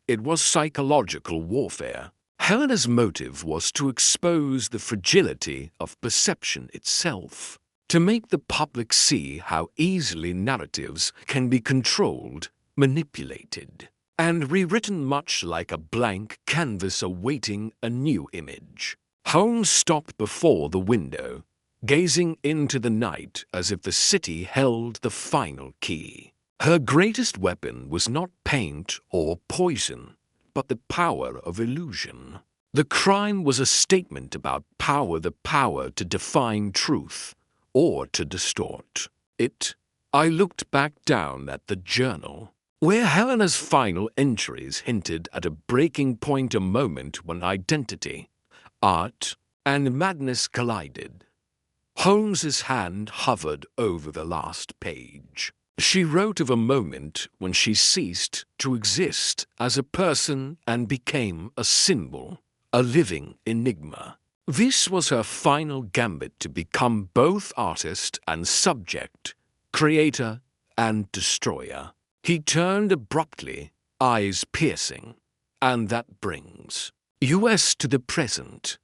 it was psychological warfare. Helena's motive was to expose the fragility of perception itself. to make the public see how easily narratives can be controlled, manipulated, and rewritten much like a blank canvas awaiting a new image. Holmes stopped before the window, gazing into the night as if the city held the final key. Her greatest weapon was not paint or poison, but the power of illusion. The crime was a statement about power, the power to define truth or to distort it. I looked back down at the journal, where Helena's final entries hinted at a breaking point, a moment when identity, art, and madness collided. Holmes's hand hovered over the last page. She wrote of a moment when she ceased to exist as a person and became a symbol, a living enigma. This was her final gambit to become both artist and subject, creator and destroyer. He turned abruptly, eyes piercing. And that brings us to the present.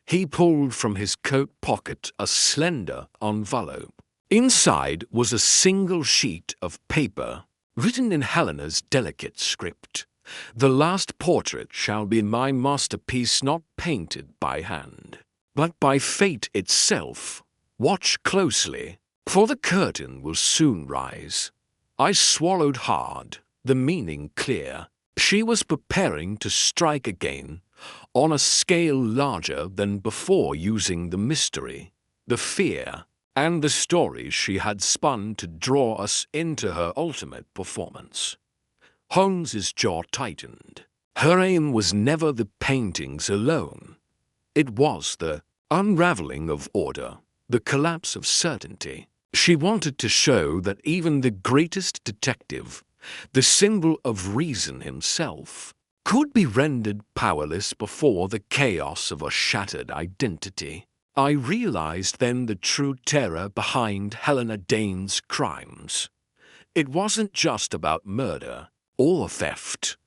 He pulled from his coat pocket a slender envelope. Inside was a single sheet of paper, written in Helena's delicate script. The last portrait shall be my masterpiece, not painted by hand, but by fate itself. Watch closely, for the curtain will soon rise. I swallowed hard, the meaning clear. She was preparing to strike again, on a scale larger than before, using the mystery, the fear, and the stories she had spun to draw us into her ultimate performance. Holmes's jaw tightened. Her aim was never the paintings alone. It was the unraveling of order, the collapse of certainty. She wanted to show that even the greatest detective, the symbol of reason himself, could be rendered powerless before the chaos of a shattered identity. I realized then the true terror behind Helena Dane's crimes. It wasn't just about murder or theft.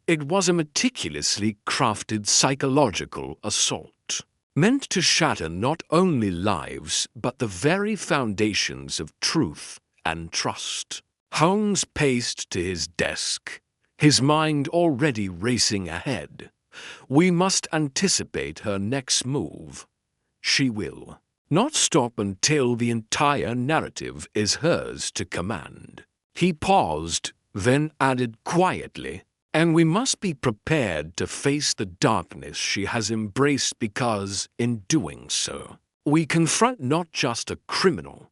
It was a meticulously crafted psychological assault, meant to shatter not only lives but the very foundations of truth and trust. Holmes paced to his desk, his mind already racing ahead. We must anticipate her next move. She will not stop until the entire narrative is hers to command. He paused, then added quietly, and we must be prepared to face the darkness she has embraced, because, in doing so, we confront not just a criminal,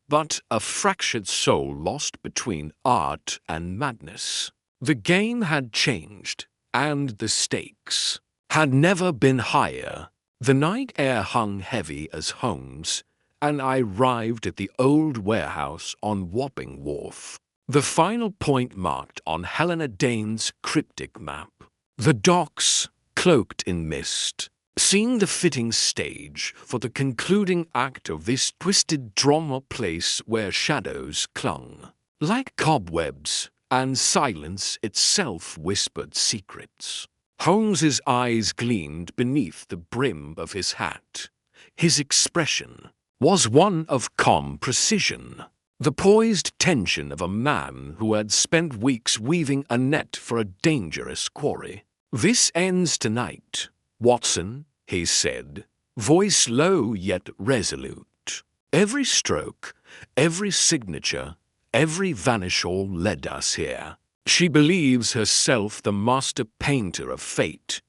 but a fractured soul lost between art and madness. The game had changed, and the stakes had never been higher. The night air hung heavy as Holmes and I arrived at the old warehouse on Wapping Wharf, the final point marked on Helena Dane's cryptic map. The docks, cloaked in mist, seemed the fitting stage for the concluding act of this twisted drama, place where shadows clung like cobwebs and silence itself whispered secrets. Holmes's eyes gleamed beneath the brim of his hat. His expression was one of calm precision, the poised tension of a man who had spent weeks weaving a net for a dangerous quarry. "This ends tonight, Watson," he said, voice low yet resolute. "Every stroke, every signature, every vanish, all led us here. She believes herself the master painter of fate.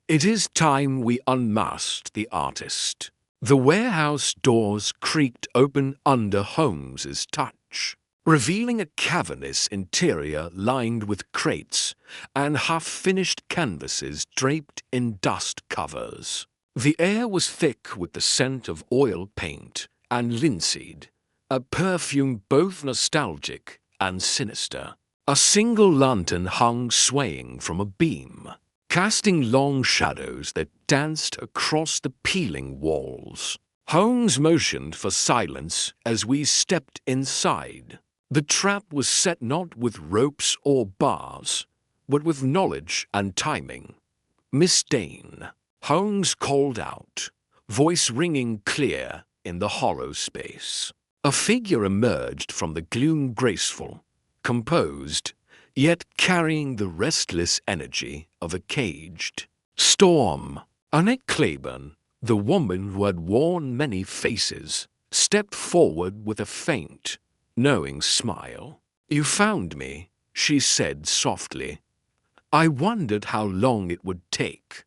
It is time we unmasked the artist." The warehouse doors creaked open under Holmes's touch, revealing a cavernous interior lined with crates and half-finished canvases draped in dust covers. The air was thick with the scent of oil paint and linseed, a perfume both nostalgic and sinister. A single lantern hung swaying from a beam, casting long shadows that danced across the peeling walls. Holmes motioned for silence as we stepped inside. The trap was set not with ropes or bars, but with knowledge and timing. "Miss Dane," Holmes called out, voice ringing clear in the hollow space. A figure emerged from the gloom, graceful, composed, yet carrying the restless energy of a caged storm. Annette Claiborne, the woman who had worn many faces, stepped forward with a faint, knowing smile. "You found me," she said softly. "I wondered how long it would take."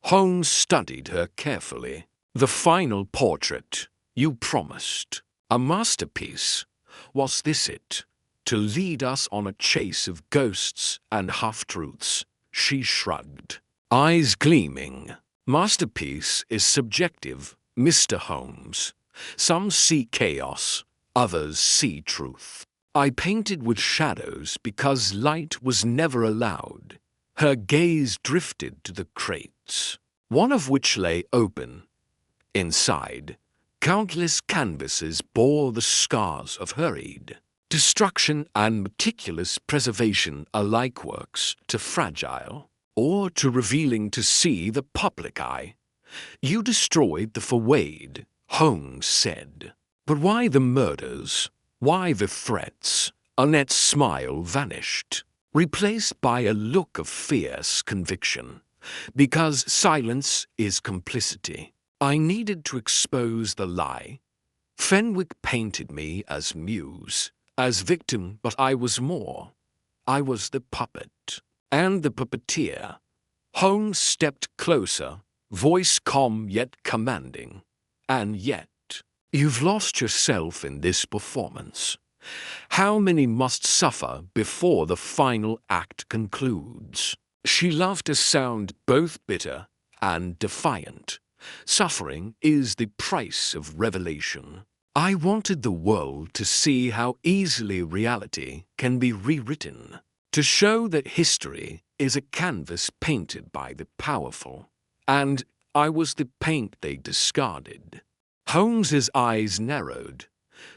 Holmes studied her carefully. "The final portrait you promised. A masterpiece. Was this it? To lead us on a chase of ghosts and half-truths?" She shrugged, eyes gleaming. "Masterpiece is subjective, Mr. Holmes. Some see chaos, others see truth. I painted with shadows because light was never allowed." Her gaze drifted to the crates, one of which lay open. Inside, countless canvases bore the scars of hurried destruction and meticulous preservation, alike works too fragile or too revealing to see the public eye. "You destroyed the Fawade," Holmes said. "But why the murders? Why the threats?" Annette's smile vanished, replaced by a look of fierce conviction. "Because silence is complicity. I needed to expose the lie. Fenwick painted me as muse, as victim, but I was more. I was the puppet and the puppeteer." Holmes stepped closer, voice calm yet commanding. "And yet, you've lost yourself in this performance. How many must suffer before the final act concludes?" She loved to sound both bitter and defiant. "Suffering is the price of revelation." I wanted the world to see how easily reality can be rewritten, to show that history is a canvas painted by the powerful, and I was the paint they discarded. Holmes's eyes narrowed.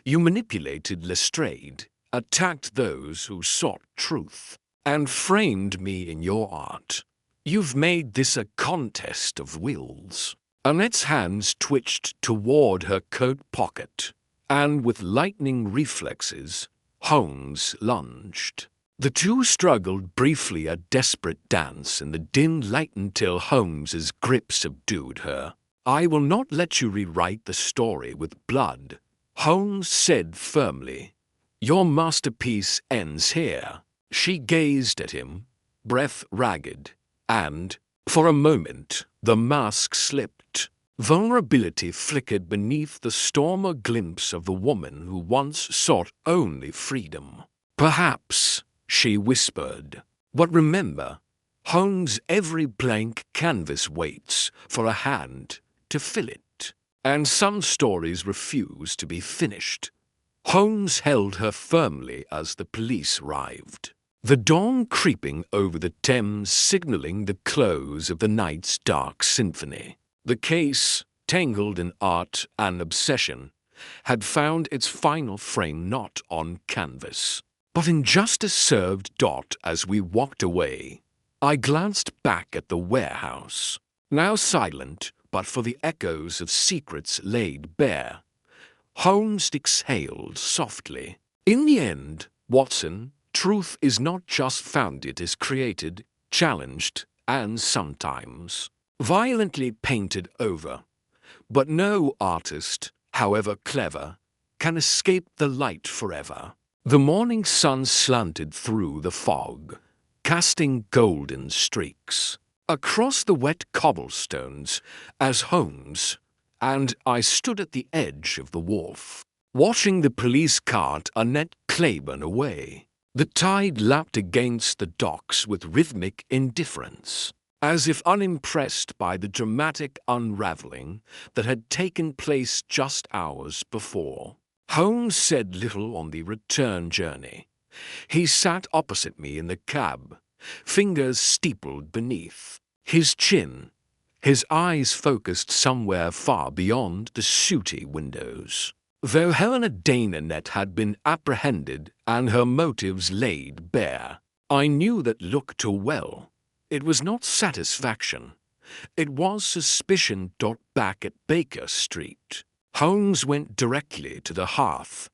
"You manipulated Lestrade, attacked those who sought truth, and framed me in your art. You've made this a contest of wills." Annette's hands twitched toward her coat pocket, and with lightning reflexes, Holmes lunged. The two struggled briefly, a desperate dance in the dim light, until Holmes's grip subdued her. "I will not let you rewrite the story with blood," Holmes said firmly. "Your masterpiece ends here." She gazed at him, breath ragged, and, for a moment, the mask slipped. Vulnerability flickered beneath the storm, a glimpse of the woman who once sought only freedom. "Perhaps," she whispered. "But remember, Holmes, every blank canvas waits for a hand to fill it, and some stories refuse to be finished." Holmes held her firmly as the police arrived. The dawn creeping over the Thames, signaling the close of the night's dark symphony. The case, tangled in art and obsession, had found its final frame not on canvas, but in justice served. As we walked away, I glanced back at the warehouse, now silent but for the echoes of secrets laid bare. Holmes exhaled softly. "In the end, Watson, truth is not just found, it is created, challenged, and sometimes violently painted over. But no artist, however clever, can escape the light forever." The morning sun slanted through the fog, casting golden streaks across the wet cobblestones as Holmes and I stood at the edge of the wharf, watching the police cart Annette Claiborne away. The tide lapped against the docks with rhythmic indifference, as if unimpressed by the dramatic unraveling that had taken place just hours before. Holmes said little on the return journey. He sat opposite me in the cab, fingers steepled beneath his chin, his eyes focused somewhere far beyond the sooty windows. Though Helena Danenet had been apprehended and her motives laid bare, I knew that look too well. It was not satisfaction. It was suspicion. Back at Baker Street, Holmes went directly to the hearth.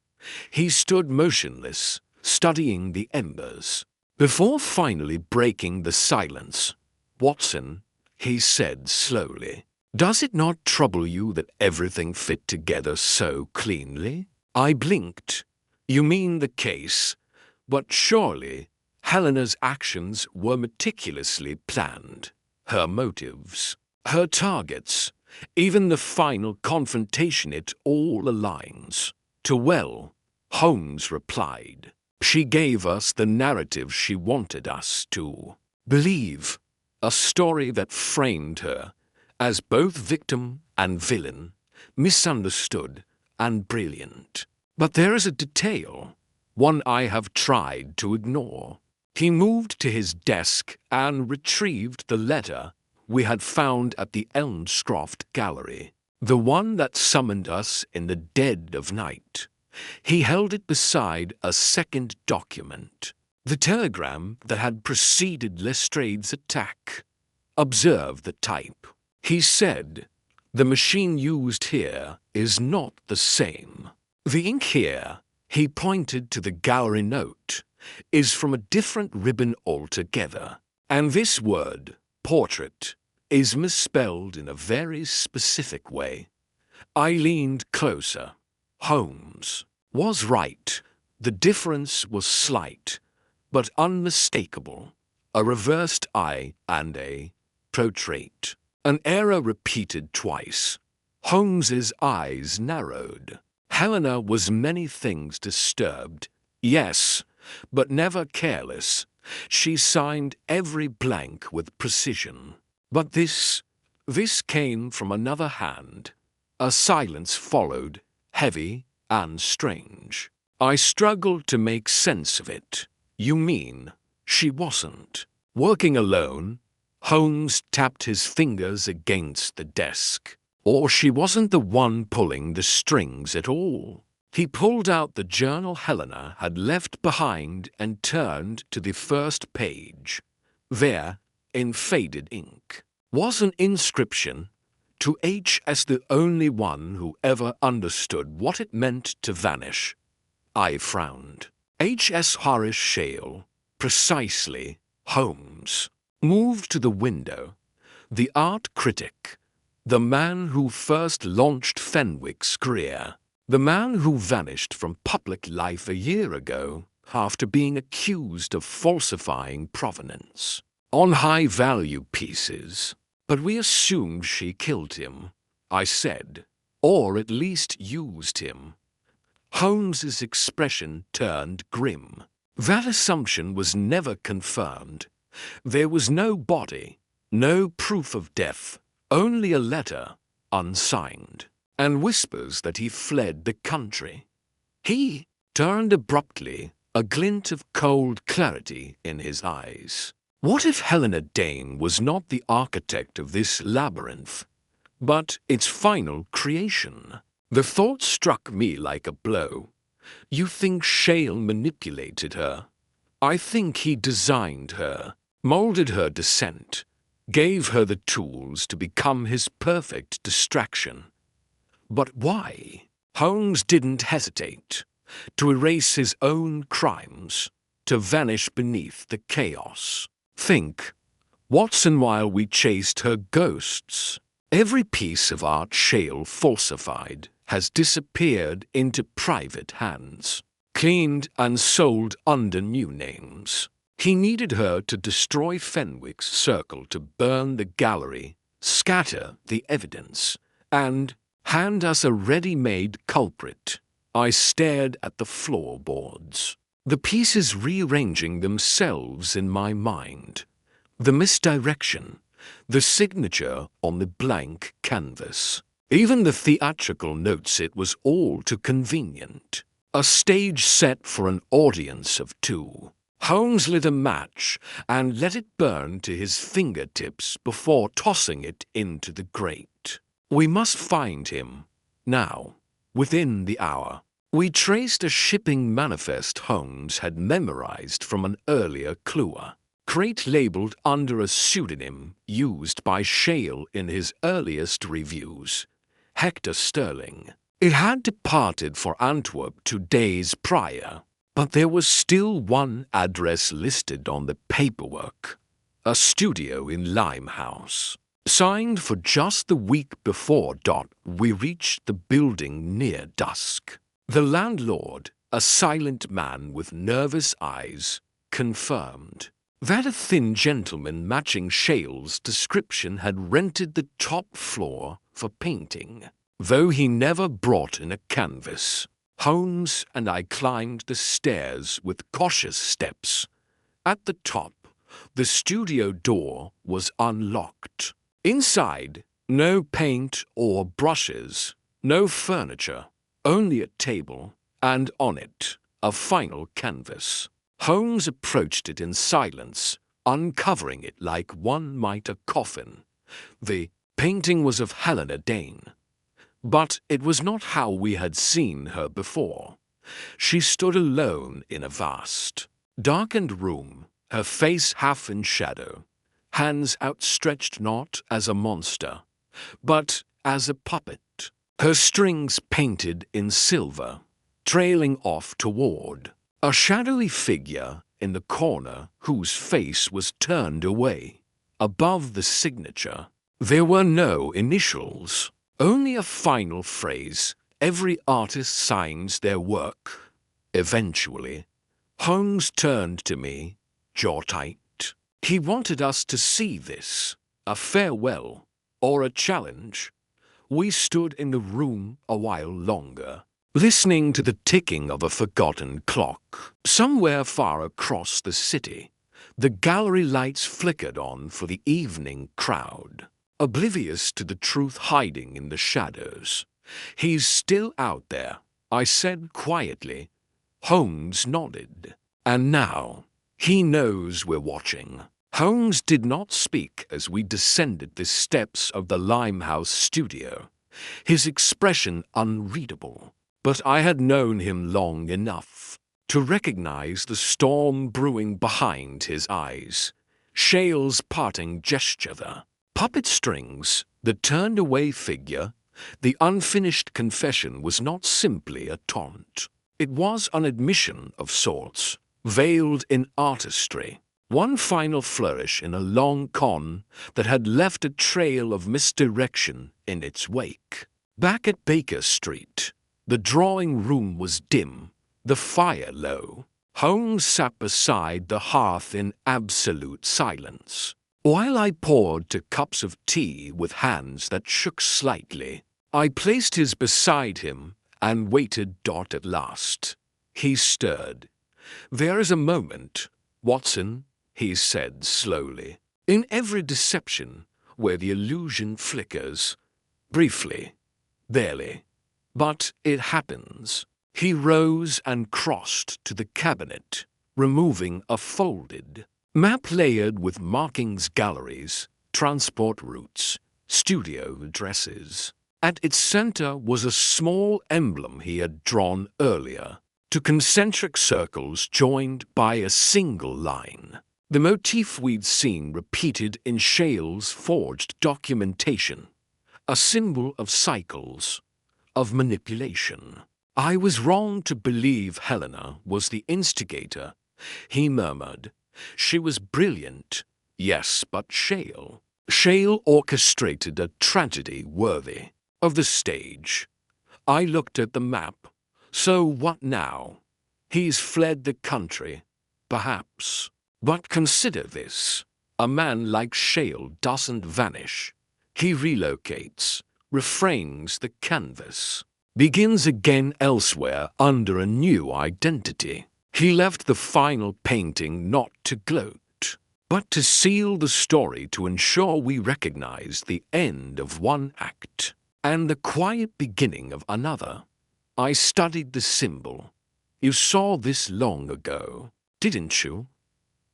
He stood motionless, studying the embers. Before finally breaking the silence, "Watson," he said slowly, "does it not trouble you that everything fit together so cleanly?" I blinked. "You mean the case? But surely Helena's actions were meticulously planned. Her motives, her targets, even the final confrontation, it all aligns." "Too well," Holmes replied. "She gave us the narrative she wanted us to believe, a story that framed her as both victim and villain, misunderstood and brilliant. But there is a detail, one I have tried to ignore." He moved to his desk and retrieved the letter we had found at the Elmscroft Gallery, the one that summoned us in the dead of night. He held it beside a second document, the telegram that had preceded Lestrade's attack. "Observe the type," he said. "The machine used here is not the same. The ink here," he pointed to the gallery note, "is from a different ribbon altogether. And this word, portrait, is misspelled in a very specific way." I leaned closer. Holmes was right. The difference was slight, but unmistakable. A reversed I and a portrait. An error repeated twice. Holmes's eyes narrowed. Helena was many things disturbed, yes, but never careless. She signed every blank with precision. But this came from another hand. A silence followed, heavy and strange. I struggled to make sense of it. "You mean she wasn't working alone?" Holmes tapped his fingers against the desk. "Or she wasn't the one pulling the strings at all?" He pulled out the journal Helena had left behind and turned to the first page. There, in faded ink, was an inscription: "To H. as the only one who ever understood what it meant to vanish." I frowned. H.S. Horace Shale. Precisely. Holmes moved to the window. The art critic. The man who first launched Fenwick's career. The man who vanished from public life a year ago after being accused of falsifying provenance on high-value pieces. "But we assumed she killed him," I said, "or at least used him." Holmes's expression turned grim. "That assumption was never confirmed. There was no body, no proof of death, only a letter, unsigned, and whispers that he fled the country." He turned abruptly, a glint of cold clarity in his eyes. What if Helena Dane was not the architect of this labyrinth, but its final creation? The thought struck me like a blow. "You think Shale manipulated her?" "I think he designed her, molded her descent, gave her the tools to become his perfect distraction." "But why?" Holmes didn't hesitate. To erase his own crimes, to vanish beneath the chaos. "Think, Watson, while we chased her ghosts. Every piece of art Shale falsified has disappeared into private hands, cleaned and sold under new names. He needed her to destroy Fenwick's circle, to burn the gallery, scatter the evidence, and hand us a ready-made culprit." I stared at the floorboards, the pieces rearranging themselves in my mind. The misdirection, the signature on the blank canvas. Even the theatrical notes, it was all too convenient. A stage set for an audience of two. Holmes lit a match and let it burn to his fingertips before tossing it into the grate. "We must find him, now, within the hour." We traced a shipping manifest Holmes had memorized from an earlier clue. Crate labeled under a pseudonym used by Shale in his earliest reviews. Hector Sterling. It had departed for Antwerp 2 days prior, but there was still one address listed on the paperwork: a studio in Limehouse. Signed for just the week before. We reached the building near dusk. The landlord, a silent man with nervous eyes, confirmed that a thin gentleman matching Shale's description had rented the top floor for painting, though he never brought in a canvas. Holmes and I climbed the stairs with cautious steps. At the top, the studio door was unlocked. Inside, no paint or brushes, no furniture, only a table, and on it, a final canvas. Holmes approached it in silence, uncovering it like one might a coffin. The painting was of Helena Dane, but it was not how we had seen her before. She stood alone in a vast, darkened room, her face half in shadow, hands outstretched not as a monster, but as a puppet, her strings painted in silver, trailing off toward a shadowy figure in the corner whose face was turned away. Above the signature, there were no initials, only a final phrase. Every artist signs their work. Eventually, Holmes turned to me, jaw tight. He wanted us to see this, a farewell or a challenge. We stood in the room a while longer, listening to the ticking of a forgotten clock. Somewhere far across the city, the gallery lights flickered on for the evening crowd, oblivious to the truth hiding in the shadows. "He's still out there," I said quietly. Holmes nodded. "And now he knows we're watching." Holmes did not speak as we descended the steps of the Limehouse studio, his expression unreadable. But I had known him long enough to recognize the storm brewing behind his eyes, Shale's parting gesture, the puppet strings, the turned-away figure. The unfinished confession was not simply a taunt. It was an admission of sorts, veiled in artistry. One final flourish in a long con that had left a trail of misdirection in its wake. Back at Baker Street, the drawing room was dim, the fire low. Holmes sat beside the hearth in absolute silence, while I poured 2 cups of tea with hands that shook slightly. I placed his beside him and waited. At last, he stirred. "There is a moment, Watson," he said slowly, "in every deception where the illusion flickers, briefly, barely, but it happens." He rose and crossed to the cabinet, removing a folded map layered with markings, galleries, transport routes, studio addresses. At its center was a small emblem he had drawn earlier, 2 concentric circles joined by a single line. The motif we'd seen repeated in Shale's forged documentation, a symbol of cycles, of manipulation. "I was wrong to believe Helena was the instigator," he murmured. "She was brilliant, yes, but Shale orchestrated a tragedy worthy of the stage." I looked at the map. "So what now? He's fled the country, perhaps. But consider this. A man like Shale doesn't vanish. He relocates, reframes the canvas, begins again elsewhere under a new identity. He left the final painting not to gloat, but to seal the story, to ensure we recognize the end of one act and the quiet beginning of another. I studied the symbol. You saw this long ago, didn't you?"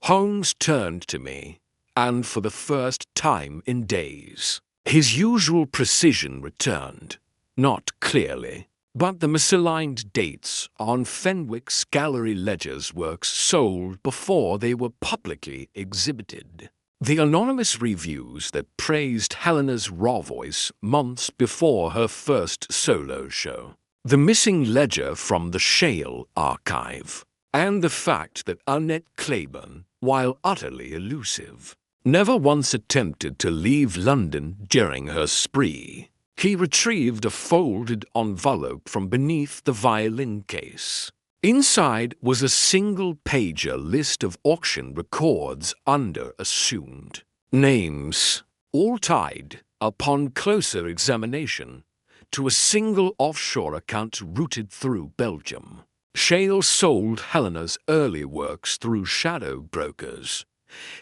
Holmes turned to me, and for the first time in days, his usual precision returned. Not clearly, but the misaligned dates on Fenwick's gallery ledgers were sold before they were publicly exhibited. The anonymous reviews that praised Helena's raw voice months before her first solo show, the missing ledger from the Shale archive, and the fact that Annette Claiborne, while utterly elusive, never once attempted to leave London during her spree. He retrieved a folded envelope from beneath the violin case. Inside was a single-pager list of auction records under assumed names, all tied, upon closer examination, to a single offshore account routed through Belgium. Shale sold Helena's early works through shadow brokers.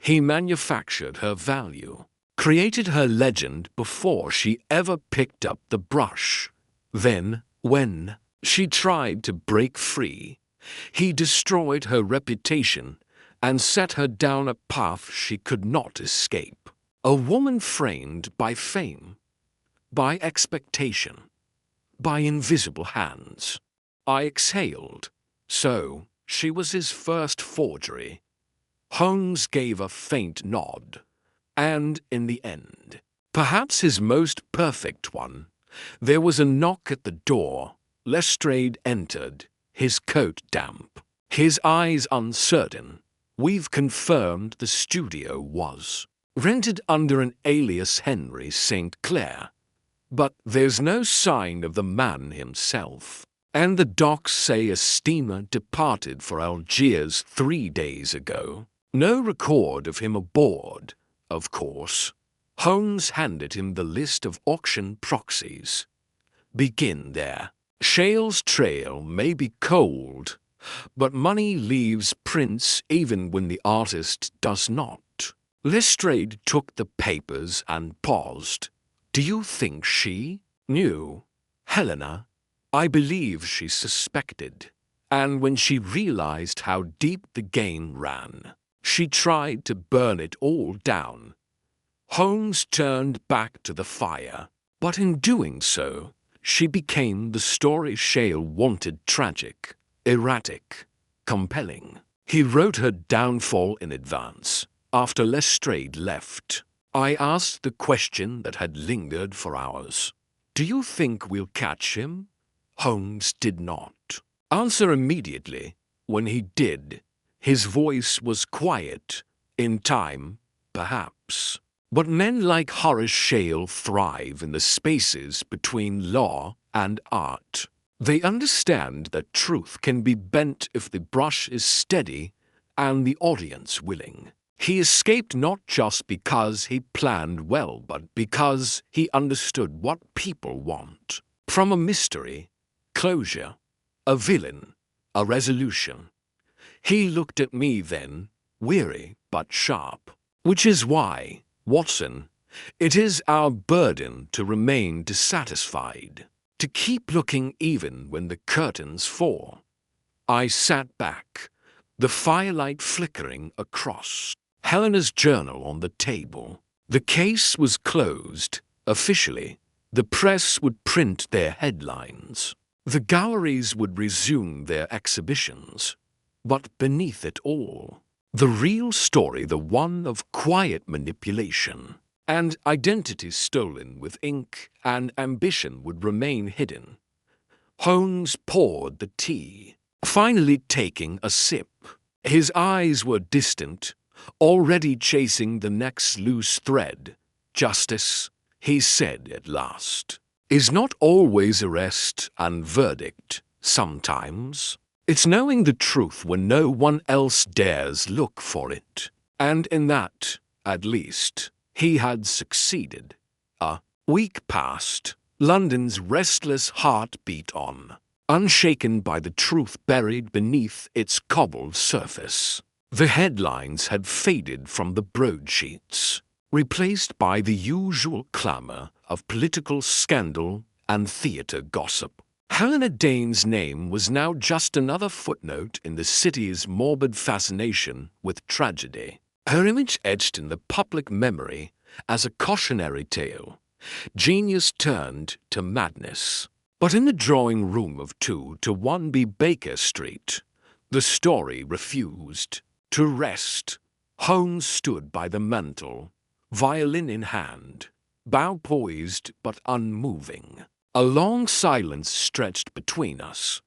He manufactured her value, created her legend before she ever picked up the brush. Then, when she tried to break free, he destroyed her reputation and set her down a path she could not escape. A woman framed by fame, by expectation, by invisible hands. I exhaled. So, she was his first forgery. Holmes gave a faint nod. And in the end, perhaps his most perfect one, there was a knock at the door. Lestrade entered, his coat damp, his eyes uncertain. We've confirmed the studio was rented under an alias Henry St. Clair, but there's no sign of the man himself. And the docs say a steamer departed for Algiers 3 days ago. No record of him aboard, of course. Holmes handed him the list of auction proxies. Begin there. Shale's trail may be cold, but money leaves prints even when the artist does not. Lestrade took the papers and paused. Do you think she knew? Helena, I believe she suspected. And when she realized how deep the gain ran, she tried to burn it all down. Holmes turned back to the fire, but in doing so, she became the story Shale wanted: tragic, erratic, compelling. He wrote her downfall in advance. After Lestrade left, I asked the question that had lingered for hours. Do you think we'll catch him? Holmes did not answer immediately. When he did, his voice was quiet. In time, perhaps. But men like Horace Shale thrive in the spaces between law and art. They understand that truth can be bent if the brush is steady and the audience willing. He escaped not just because he planned well, but because he understood what people want. From a mystery, closure, a villain, a resolution. He looked at me then, weary but sharp. Which is why, Watson, it is our burden to remain dissatisfied, to keep looking even when the curtains fall. I sat back, the firelight flickering across. Helena's journal on the table. The case was closed, officially. The press would print their headlines. The galleries would resume their exhibitions. But beneath it all, the real story, the one of quiet manipulation, and identity stolen with ink and ambition, would remain hidden. Holmes poured the tea, finally taking a sip. His eyes were distant, already chasing the next loose thread. Justice, he said at last, is not always arrest and verdict. Sometimes it's knowing the truth when no one else dares look for it. And in that, at least, he had succeeded. A week passed. London's restless heart beat on, unshaken by the truth buried beneath its cobbled surface. The headlines had faded from the broadsheets, replaced by the usual clamour of political scandal and theatre gossip. Helena Dane's name was now just another footnote in the city's morbid fascination with tragedy. Her image etched in the public memory as a cautionary tale. Genius turned to madness. But in the drawing room of 2-1B Baker Street, the story refused to rest. Holmes stood by the mantel, violin in hand, bow poised but unmoving. A long silence stretched between us.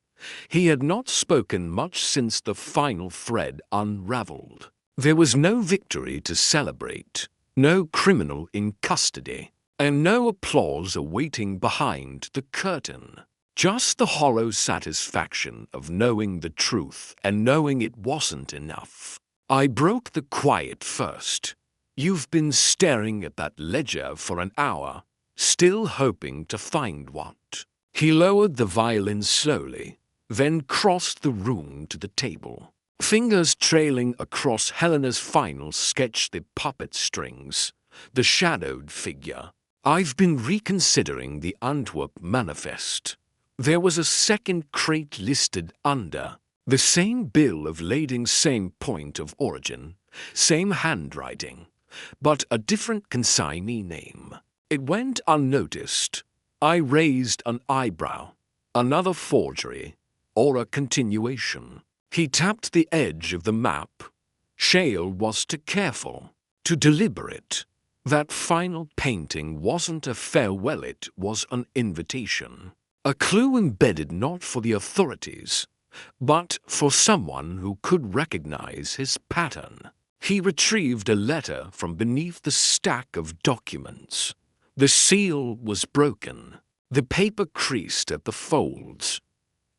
He had not spoken much since the final thread unraveled. There was no victory to celebrate, no criminal in custody, and no applause awaiting behind the curtain. Just the hollow satisfaction of knowing the truth and knowing it wasn't enough. I broke the quiet first. "You've been staring at that ledger for an hour, still hoping to find what?" He lowered the violin slowly, then crossed the room to the table. Fingers trailing across Helena's final sketch the puppet strings, the shadowed figure. "I've been reconsidering the Antwerp manifest. There was a second crate listed under. The same bill of lading, same point of origin, same handwriting, but a different consignee name. It went unnoticed. I raised an eyebrow. Another forgery, or a continuation." He tapped the edge of the map. Shale was too careful, too deliberate. That final painting wasn't a farewell, it was an invitation. A clue embedded not for the authorities, but for someone who could recognize his pattern. He retrieved a letter from beneath the stack of documents. The seal was broken, the paper creased at the folds.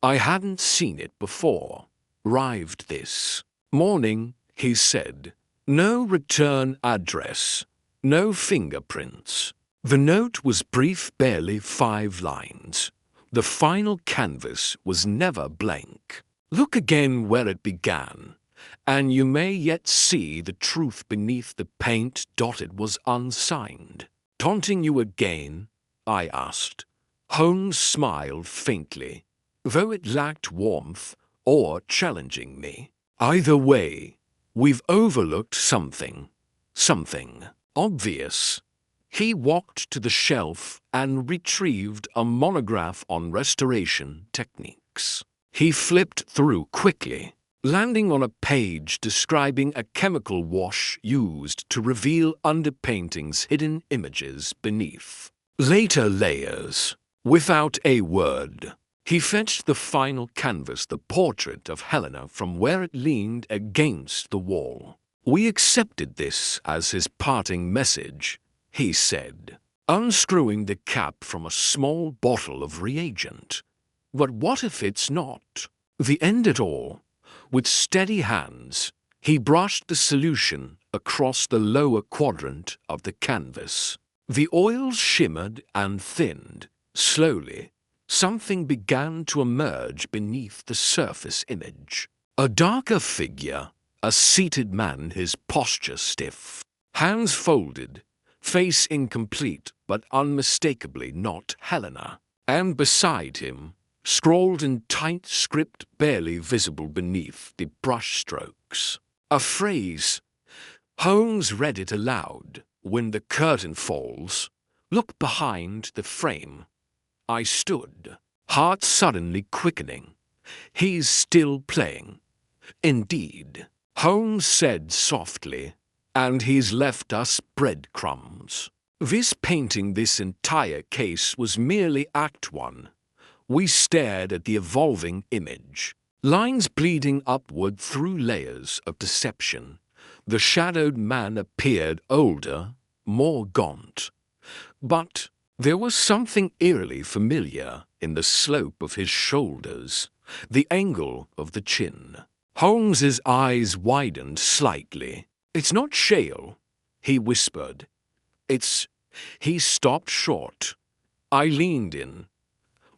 I hadn't seen it before. "Arrived this morning," he said. "No return address, no fingerprints." The note was brief, barely 5 lines. The final canvas was never blank. "Look again where it began, and you may yet see the truth beneath the paint. It was unsigned." "Taunting you again?" I asked. Holmes smiled faintly, though it lacked warmth or challenging me. "Either way, we've overlooked something obvious." He walked to the shelf and retrieved a monograph on restoration techniques. He flipped through quickly, landing on a page describing a chemical wash used to reveal underpaintings, hidden images beneath. Later layers, without a word. He fetched the final canvas, the portrait of Helena, from where it leaned against the wall. "We accepted this as his parting message," he said, unscrewing the cap from a small bottle of reagent. "But what if it's not?" The end it all. With steady hands, he brushed the solution across the lower quadrant of the canvas. The oils shimmered and thinned. Slowly, something began to emerge beneath the surface image. A darker figure, a seated man, his posture stiff, hands folded, face incomplete but unmistakably not Helena. And beside him, scrawled in tight script barely visible beneath the brushstrokes, a phrase. Holmes read it aloud. "When the curtain falls, look behind the frame." I stood, heart suddenly quickening. "He's still playing." "Indeed," Holmes said softly, "and he's left us breadcrumbs. This painting, this entire case, was merely Act 1. We stared at the evolving image, lines bleeding upward through layers of deception. The shadowed man appeared older, more gaunt. But there was something eerily familiar in the slope of his shoulders, the angle of the chin." Holmes's eyes widened slightly. "It's not Shale," he whispered. "It's—" He stopped short. I leaned in.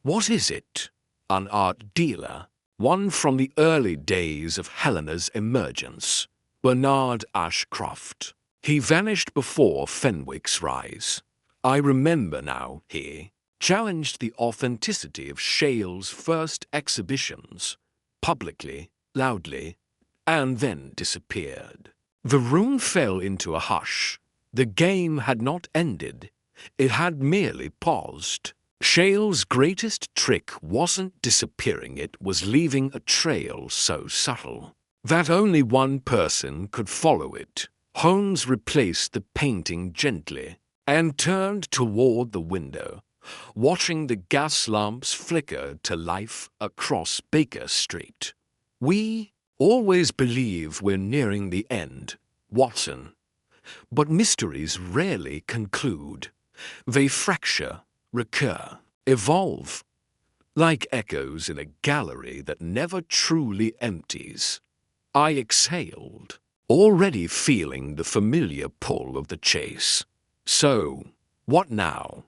"What is it?" "An art dealer, one from the early days of Helena's emergence. Bernard Ashcroft. He vanished before Fenwick's rise. I remember now, he challenged the authenticity of Shale's first exhibitions, publicly, loudly, and then disappeared." The room fell into a hush. The game had not ended. It had merely paused. Shale's greatest trick wasn't disappearing, it was leaving a trail so subtle. that only one person could follow it. Holmes replaced the painting gently and turned toward the window, watching the gas lamps flicker to life across Baker Street. "We always believe we're nearing the end, Watson. But mysteries rarely conclude. They fracture, recur, evolve, like echoes in a gallery that never truly empties." I exhaled, already feeling the familiar pull of the chase. "So, what now?"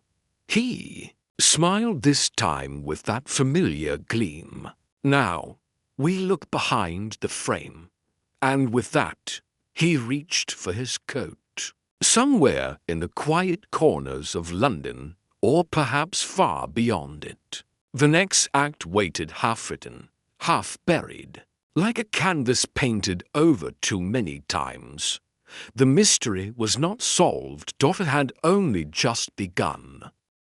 He smiled this time with that familiar gleam. "Now, we look behind the frame." And with that, he reached for his coat. Somewhere in the quiet corners of London, or perhaps far beyond it, the next act waited half-written, half-buried, like a canvas painted over too many times. The mystery was not solved, it had only just begun.